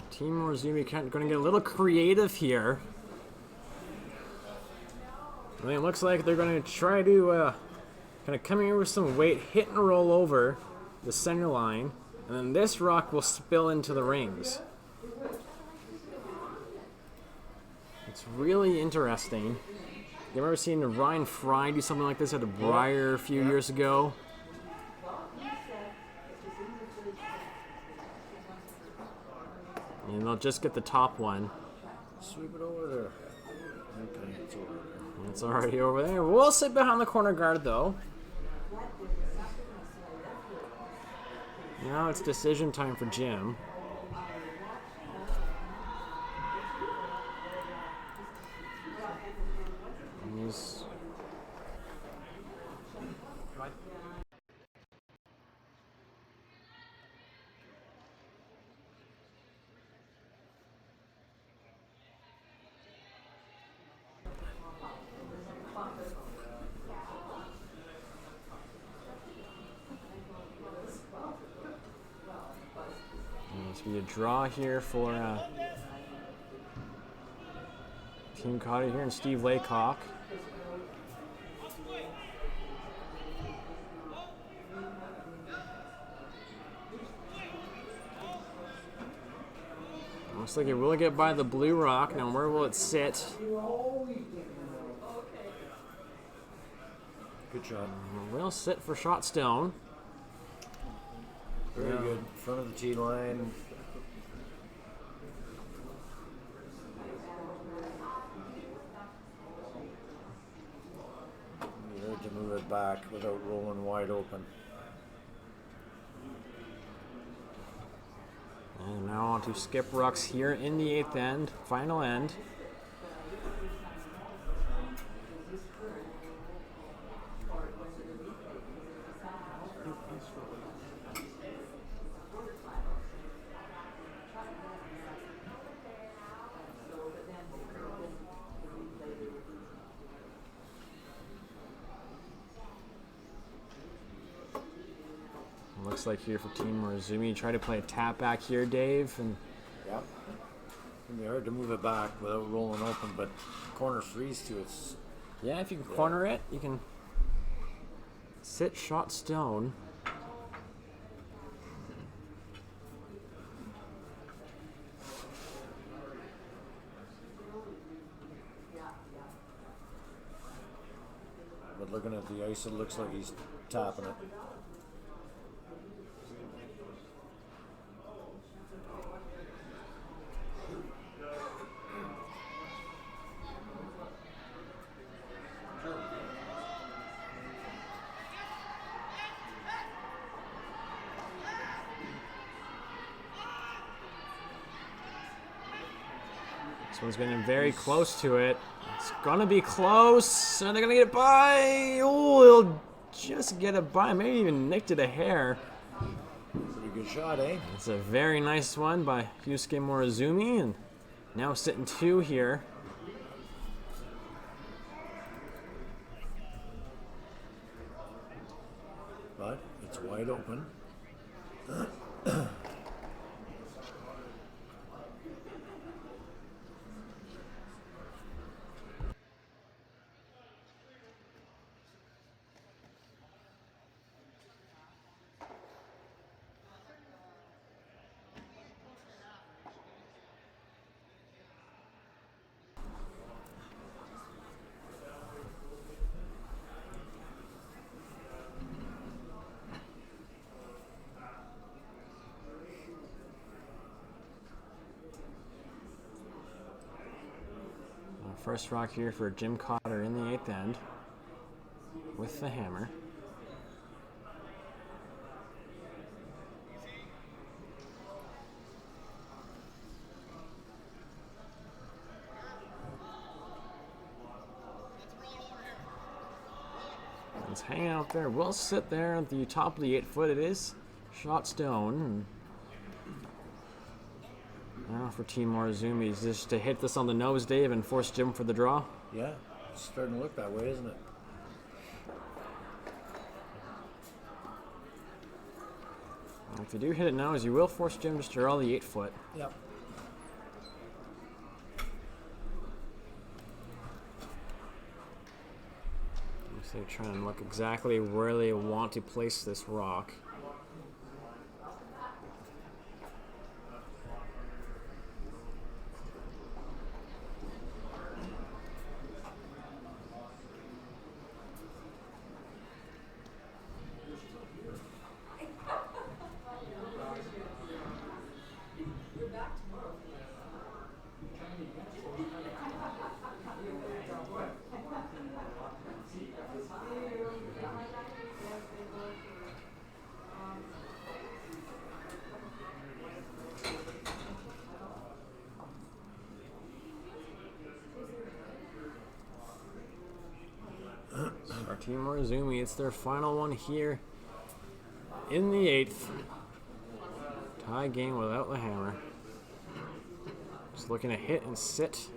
Team Morozumi going to get a little creative here. I mean, it looks like they're going to try to kind of come here with some weight, hit and roll over the center line, and then this rock will spill into the rings. It's really interesting. You ever seen Ryan Fry do something like this at the Briar a few years ago? And they'll just get the top one. Sweep it over there. Okay, it's over there. It's already over there. We'll sit behind the corner guard, though. Now it's decision time for Jim. He's... There's going to be a draw here for Team Cotter here and Steve Laycock. Looks like it will get by the blue rock. Now where will it sit? Good shot. Will sit for shot stone. Very good. Front of the tee line. You need to move it back without rolling wide open. And now on to skip rocks here in the 8th end, final end. Looks like here for Team Morozumi, try to play a tap back here, Dave. And yep. It'd be hard to move it back without rolling open, but corner freeze to it. Yeah, if you can corner it, you can sit shot stone. But looking at the ice, it looks like he's tapping it. This one's getting very close to it. It's gonna be close, and they're gonna get it by. Oh, he'll just get it by, maybe even nicked it a hair. Pretty good shot, eh? It's a very nice one by Yusuke Morozumi, and now sitting 2 here. But it's wide open. First rock here for Team Cotter in the 8th end with the hammer. It's hanging out there. We'll sit there at the top of the 8 foot. It is shot stone. Now for Team Orzoomi, is just to hit this on the nose, Dave, and force Jim for the draw? Yeah, it's starting to look that way, isn't it? Well, if you do hit it now, you will force Jim just to draw the 8 foot. Yep. So they're trying to look exactly where they want to place this rock. Our Team Morozumi, it's their final one here in the 8th. Tie game without the hammer. Just looking to hit and sit.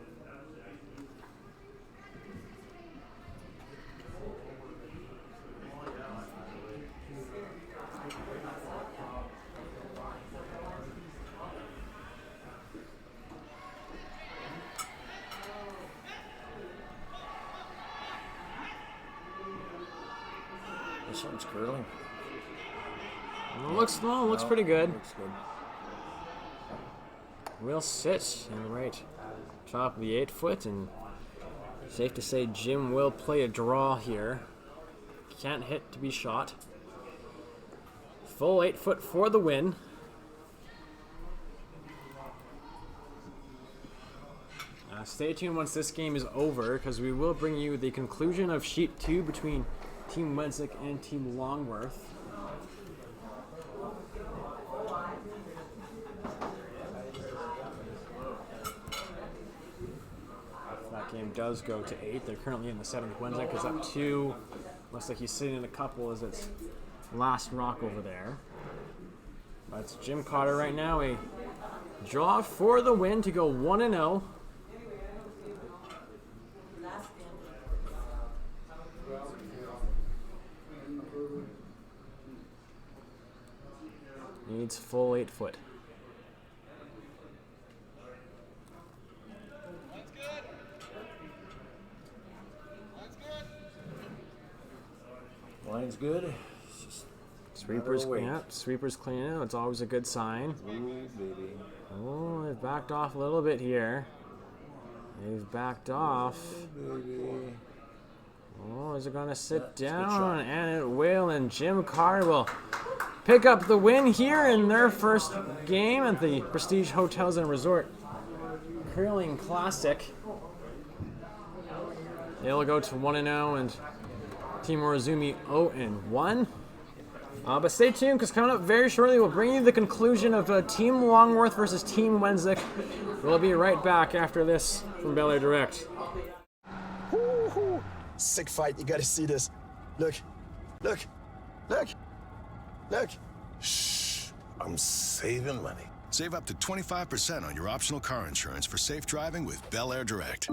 This one's curling. Looks pretty good. Looks good. We'll sit in the right top of the 8 foot, and safe to say Jim will play a draw here. Can't hit to be shot. Full 8 foot for the win. Stay tuned once this game is over, because we will bring you the conclusion of Sheet 2 between Team Wedzik and Team Longworth. If that game does go to 8, they're currently in the 7th. Wedzik is up 2. Looks like he's sitting in a couple as its last rock over there. But it's Team Cotter right now. A draw for the win to go 1-0. Needs full 8 foot. Line's good. Sweepers clean up. Sweepers clean out. It's always a good sign. Ooh, baby. Oh, they've backed off a little bit here. They've backed off. Ooh, baby. Oh, is it going to sit Yeah, down? And it will. And Team Cotter will pick up the win here in their first game at the Prestige Hotels and Resort Curling Classic. They'll go to 1-0, and Team Morozumi 0-1. But stay tuned, because coming up very shortly, we'll bring you the conclusion of Team Longworth versus Team Wenzik. We'll be right back after this from Bel Air Direct. Woo-hoo. Sick fight. You gotta see this. Look. Look. Look. Look. Shh. I'm saving money. Save up to 25% on your optional car insurance for safe driving with Bel Air Direct.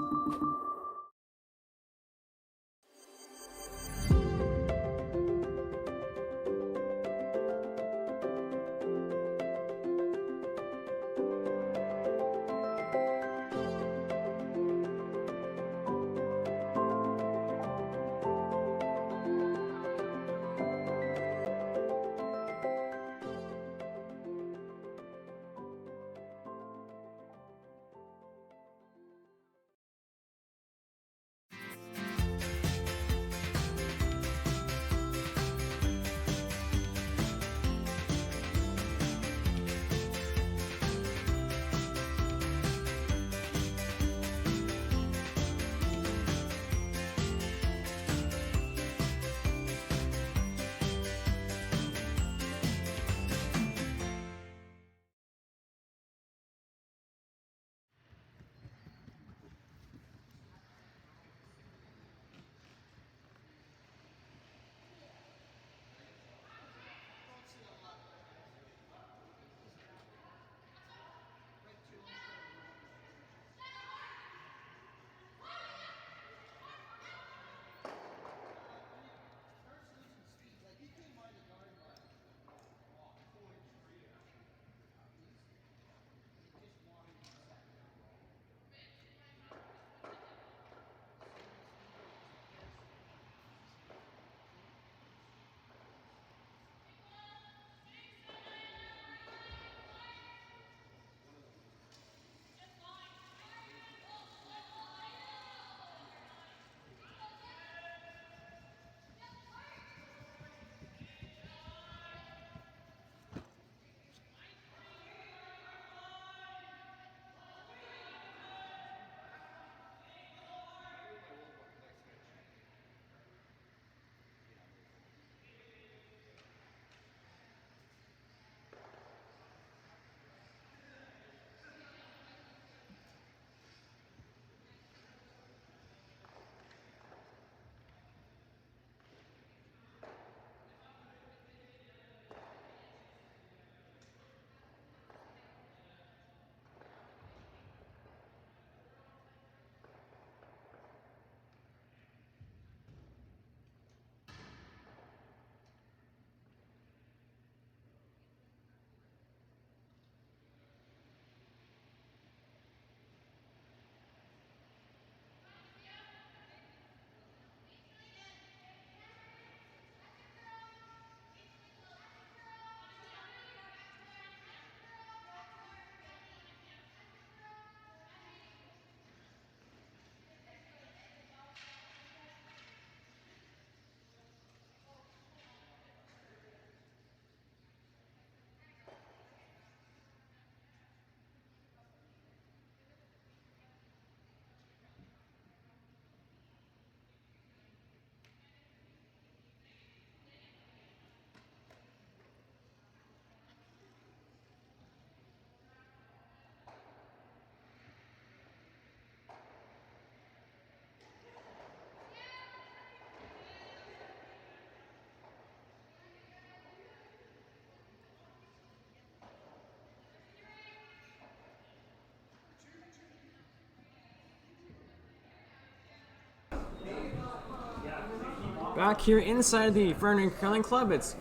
Back here inside the Vernon Curling Club, it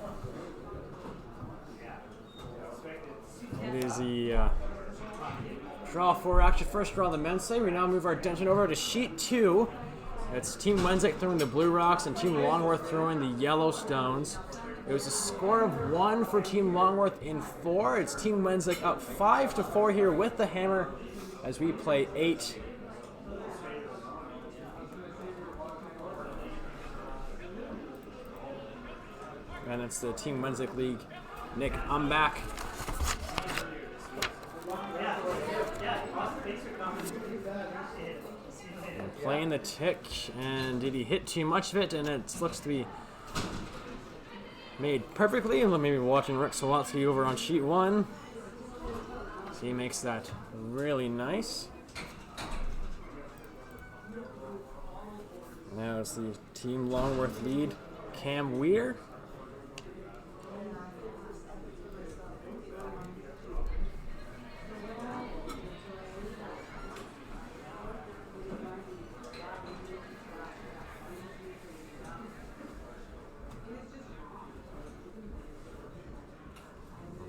is the draw for actually first draw of the men's side. We now move our attention over to sheet 2. It's Team Wenzik throwing the Blue Rocks and Team Longworth throwing the Yellowstones. It was a score of 1 for Team Longworth in 4. It's Team Wenzik up 5-4 here with the hammer as we play 8. And it's the Team Wenzik League. Nick, I'm back. And playing the tick, and did he hit too much of it? And it looks to be made perfectly. And maybe watching Rick Sawatsky over on sheet 1. So he makes that really nice. Now it's the Team Longworth lead, Cam Weir.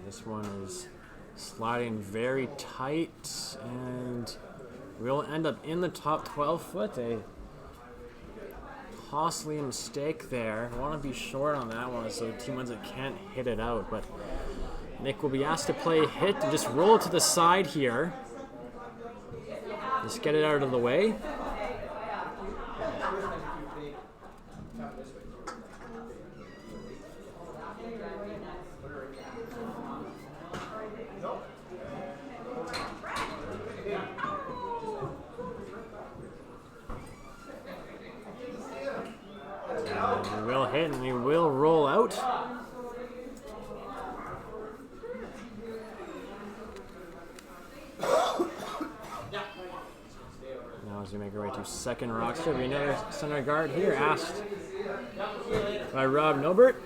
This one is sliding very tight, and we'll end up in the top 12 foot. A costly mistake there. I want to be short on that one so Team Windsor can't hit it out, but Nick will be asked to play hit and just roll it to the side here. Just get it out of the way. We will hit and we will roll out. Now as we make our way to second rock, should be another center guard here, asked by Rob Nobert.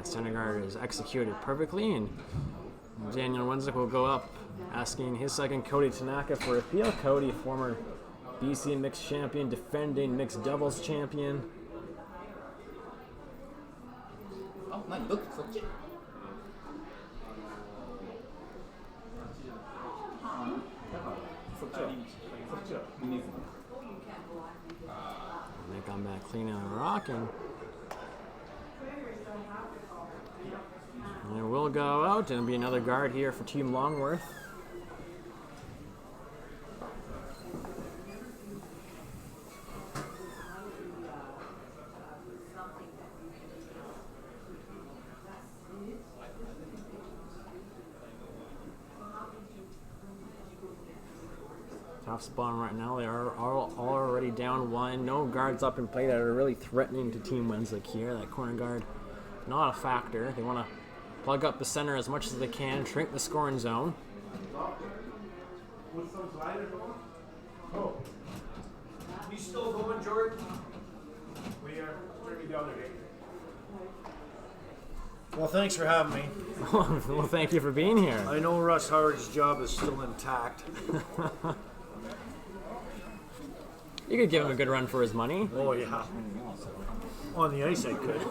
Center guard is executed perfectly, and Daniel Wensick will go up asking his second Cody Tanaka for appeal. Cody, former BC mixed champion, defending mixed doubles champion. They come back clean on the rock, and it will go out, and it'll be another guard here for Team Longworth. Tough spawn right now. They are already down 1. No guards up in play that are really threatening to Team Wensick here. That corner guard, not a factor. They want to plug up the center as much as they can, shrink the scoring zone. You still going, Jordan? We are going to be down there. Well, thanks for having me. Well, thank you for being here. I know Russ Howard's job is still intact. You could give him a good run for his money. Oh, yeah. On the ice, I could.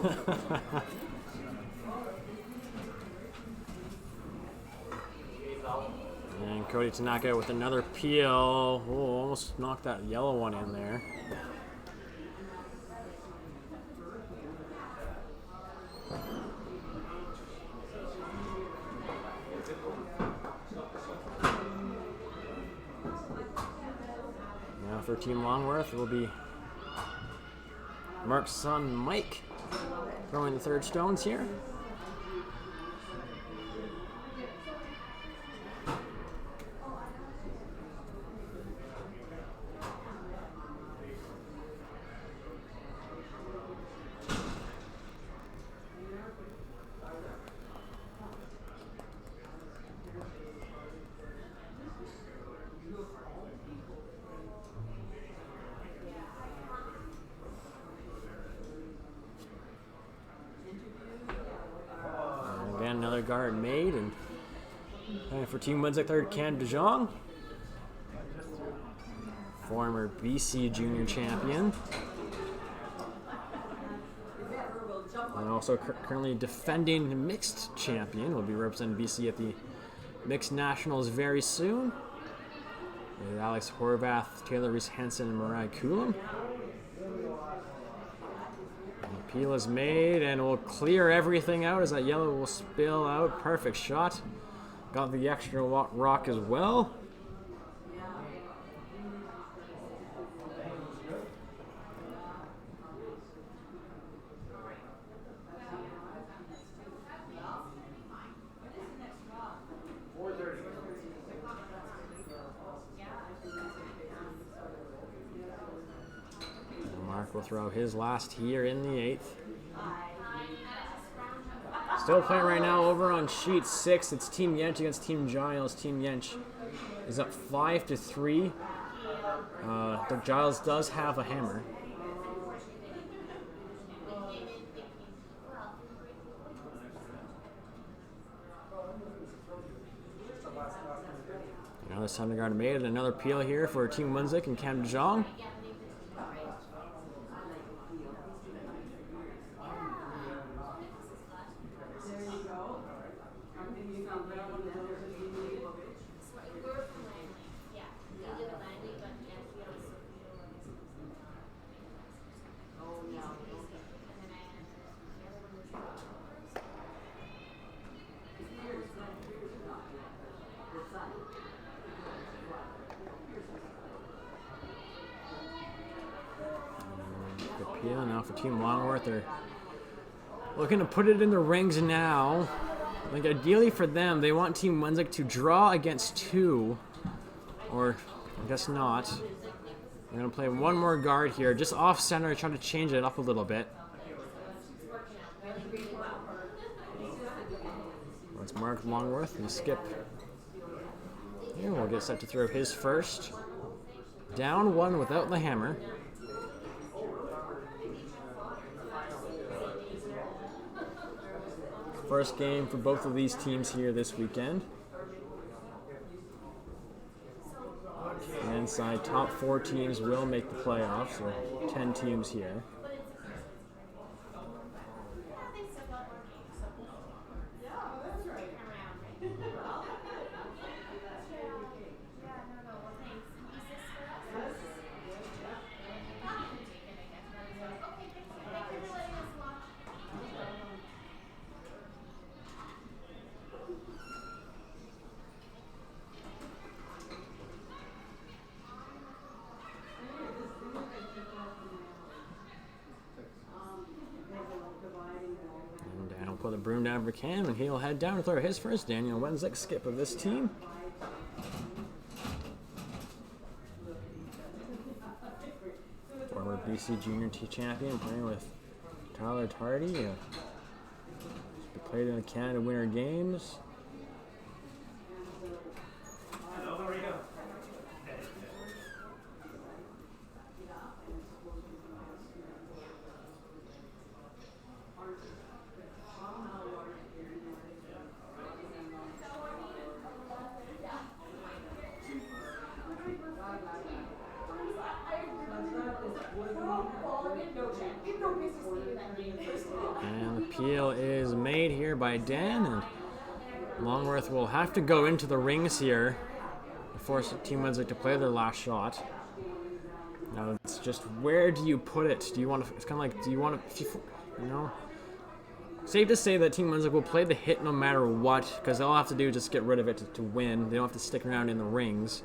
And Cody Tanaka with another peel. Oh, almost knocked that yellow one in there. Now for Team Longworth, it will be Mark's son Mike throwing the third stones here. Another guard made, and for Team Windsor, third Cam DeJong, former BC junior champion, and also currently defending mixed champion. Will be representing BC at the mixed nationals very soon, with Alex Horvath, Taylor Reese Henson, and Mariah Coulomb. Peel is made and will clear everything out as that yellow will spill out. Perfect shot got the extra rock as well. Mark will throw his last here in the 8th. Still playing right now over on sheet 6. It's Team Yench against Team Giles. Team Yench is up 5-3. The Giles does have a hammer. Another Thunder Guard made and another peel here for Team Munzik and Cam Jong. Yeah, now for Team Longworth, they're looking to put it in the rings now. Like, ideally for them, they want Team Munzik to draw against 2. Or, I guess not. They're going to play one more guard here, just off center, try to change it up a little bit. That's Mark Longworth and Skip. Here, we'll get set to throw his first. Down 1 without the hammer. First game for both of these teams here this weekend. And inside, top 4 teams will make the playoffs, so 10 teams here. Put the broom down for Cam, and he'll head down to throw his first. Daniel Wenzik, skip of this team. Former BC Junior champion, playing with Tyler Tardy. Played in the Canada Winter Games. And the peel is made here by Dan, and Longworth will have to go into the rings here to force Team Munzik to play their last shot. Now it's just, where do you put it? Do you want to? It's kind of like, do you want to? You know, safe to say that Team Munzik will play the hit no matter what, because all have to do is just get rid of it to win. They don't have to stick around in the rings.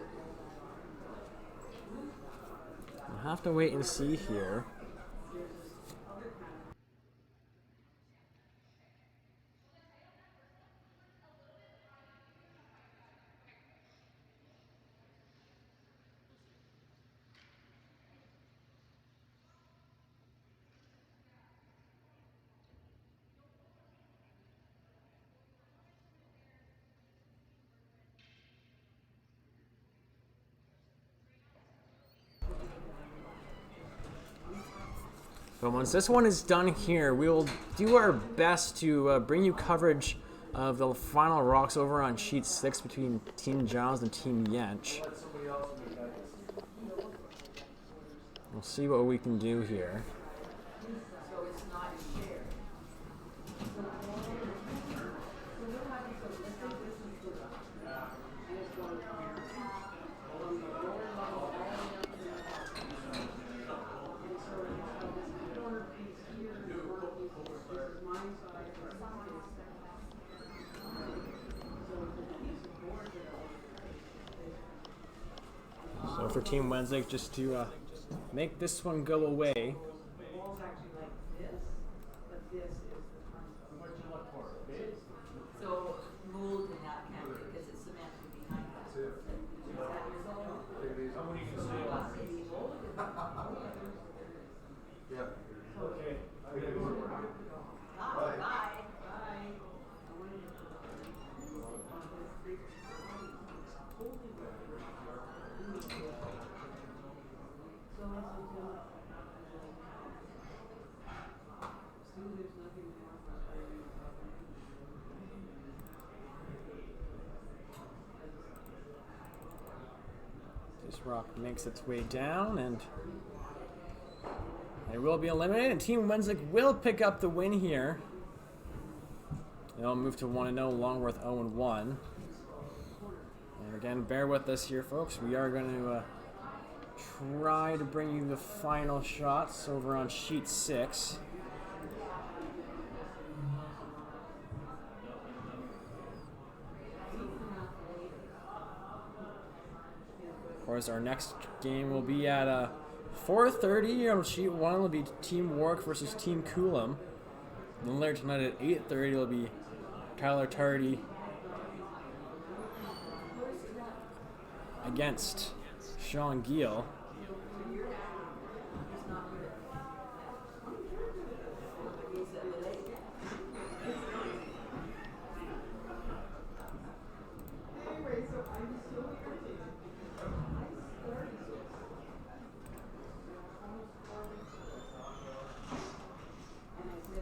We'll have to wait and see here. But once this one is done here, we will do our best to bring you coverage of the final rocks over on sheet 6 between Team Giles and Team Yench. We'll see what we can do here. for Team Wednesday just to make this one go away. So mold in that can because it's cemented behind that. Is that your zone? Yeah. Okay. Bye. Bye. This rock makes its way down, and it will be eliminated. And Team Wednesday will pick up the win here. They'll move to 1-0, Longworth 0-1. And again, bear with us here, folks. We are going to try to bring you the final shots over on sheet 6. Of course, our next game will be at 4:30 on sheet 1. It'll be Team Warwick versus Team Coolum. And then later tonight at 8:30, it'll be Tyler Tardy against Sean Giel.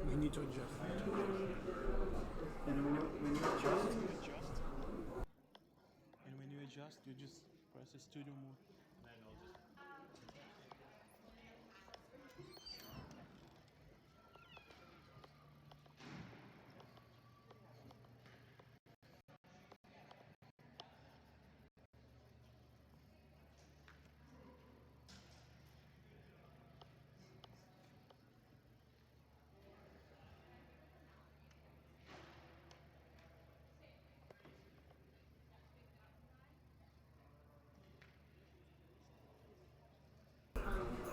We need to adjust. And when you adjust, you just press the studio mode.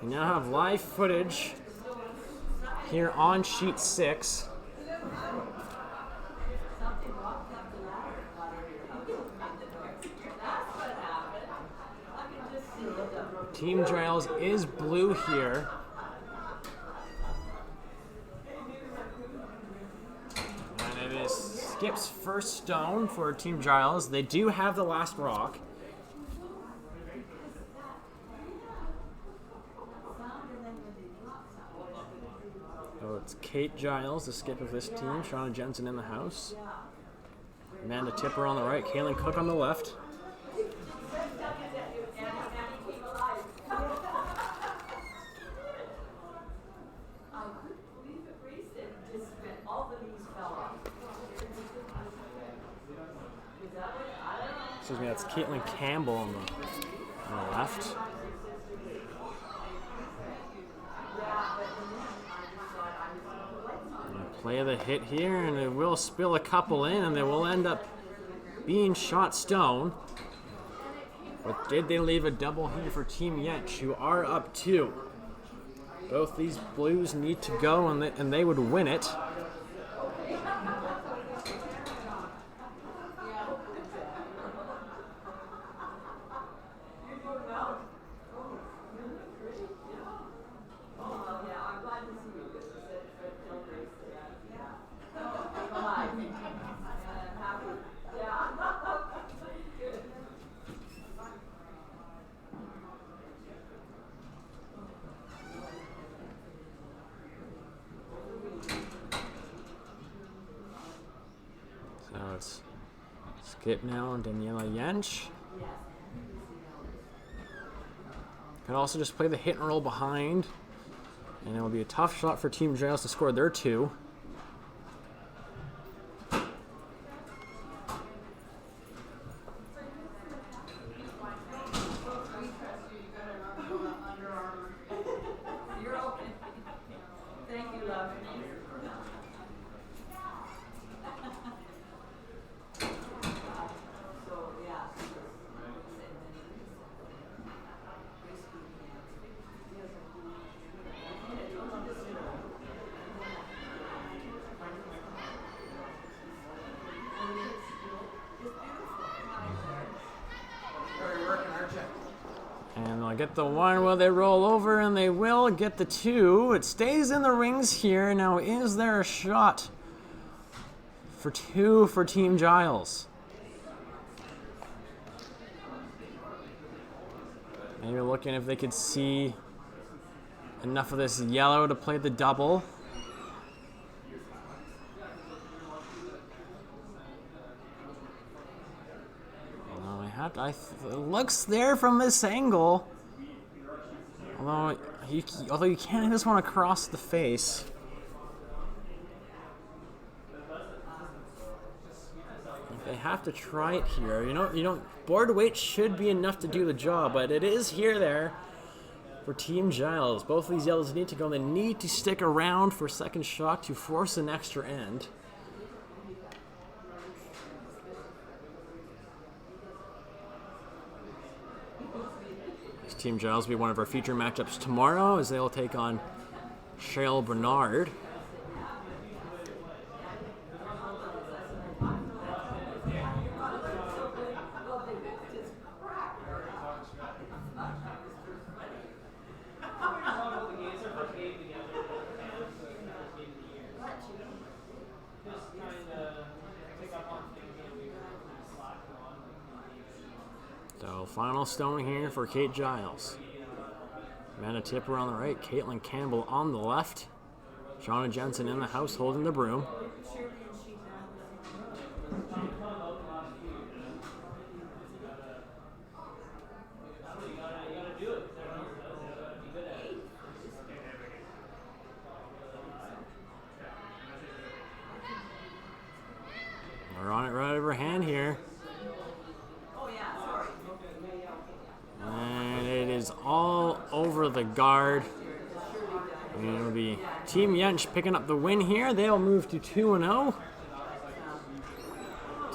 We now have live footage here on sheet 6. Team Giles is blue here. And it is Skip's first stone for Team Giles. They do have the last rock. So it's Kate Giles, the skip of this team. Shauna Jensen in the house. Amanda Tipper on the right. Kaylin Cook on the left. Excuse me, that's Caitlin Campbell on the left. Play the hit here, and it will spill a couple in, and they will end up being shot stone. But did they leave a double here for Team Yench, who are up 2? Both these blues need to go, and they would win it. So it's Skip now and Daniela Yench. Can also just play the hit and roll behind, and it will be a tough shot for Team Giles to score their 2. Get the one, will they roll over? And they will get the two. It stays in the rings here. Now, is there a shot for two for Team Giles? Maybe looking if they could see enough of this yellow to play the double. It looks there from this angle. Although you can't hit this one across the face. They have to try it here. Board weight should be enough to do the job, but it is there for Team Giles. Both of these yellows need to go. They need to stick around for second shot to force an extra end. Team Giles will be one of our feature matchups tomorrow as they'll take on Cheryl Bernard. So final stone here for Kate Giles. Amanda Tipper on the right, Caitlin Campbell on the left. Shauna Jensen in the house holding the broom. We're on it right over hand here. And it is all over the guard. And it'll be Team Yench picking up the win here. They'll move to 2-0.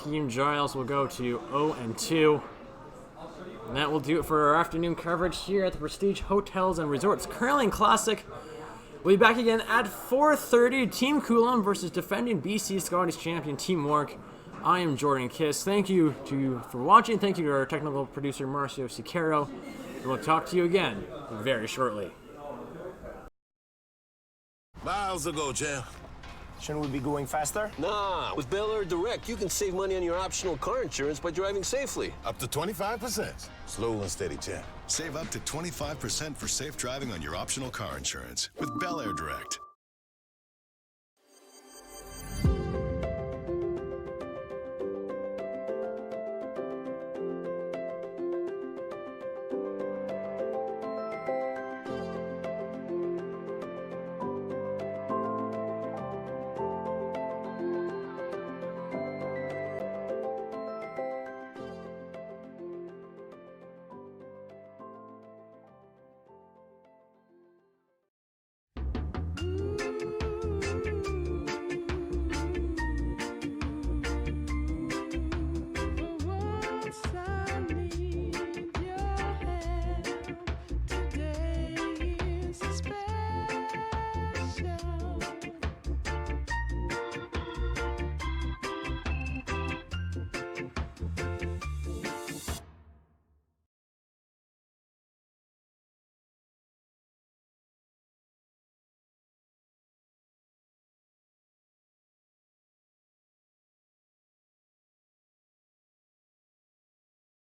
Team Giles will go to 0-2. And that will do it for our afternoon coverage here at the Prestige Hotels and Resorts Curling Classic. We'll be back again at 4:30. Team Coulomb versus defending BC Scottish champion Team Warwick. I am Jordan Kiss. Thank you for watching. Thank you to our technical producer Marcio Sicaro. And we'll talk to you again very shortly. Miles ago, champ. Shouldn't we be going faster? Nah, with Bel Air Direct, you can save money on your optional car insurance by driving safely. Up to 25%. Slow and steady, champ. Save up to 25% for safe driving on your optional car insurance with Bel Air Direct.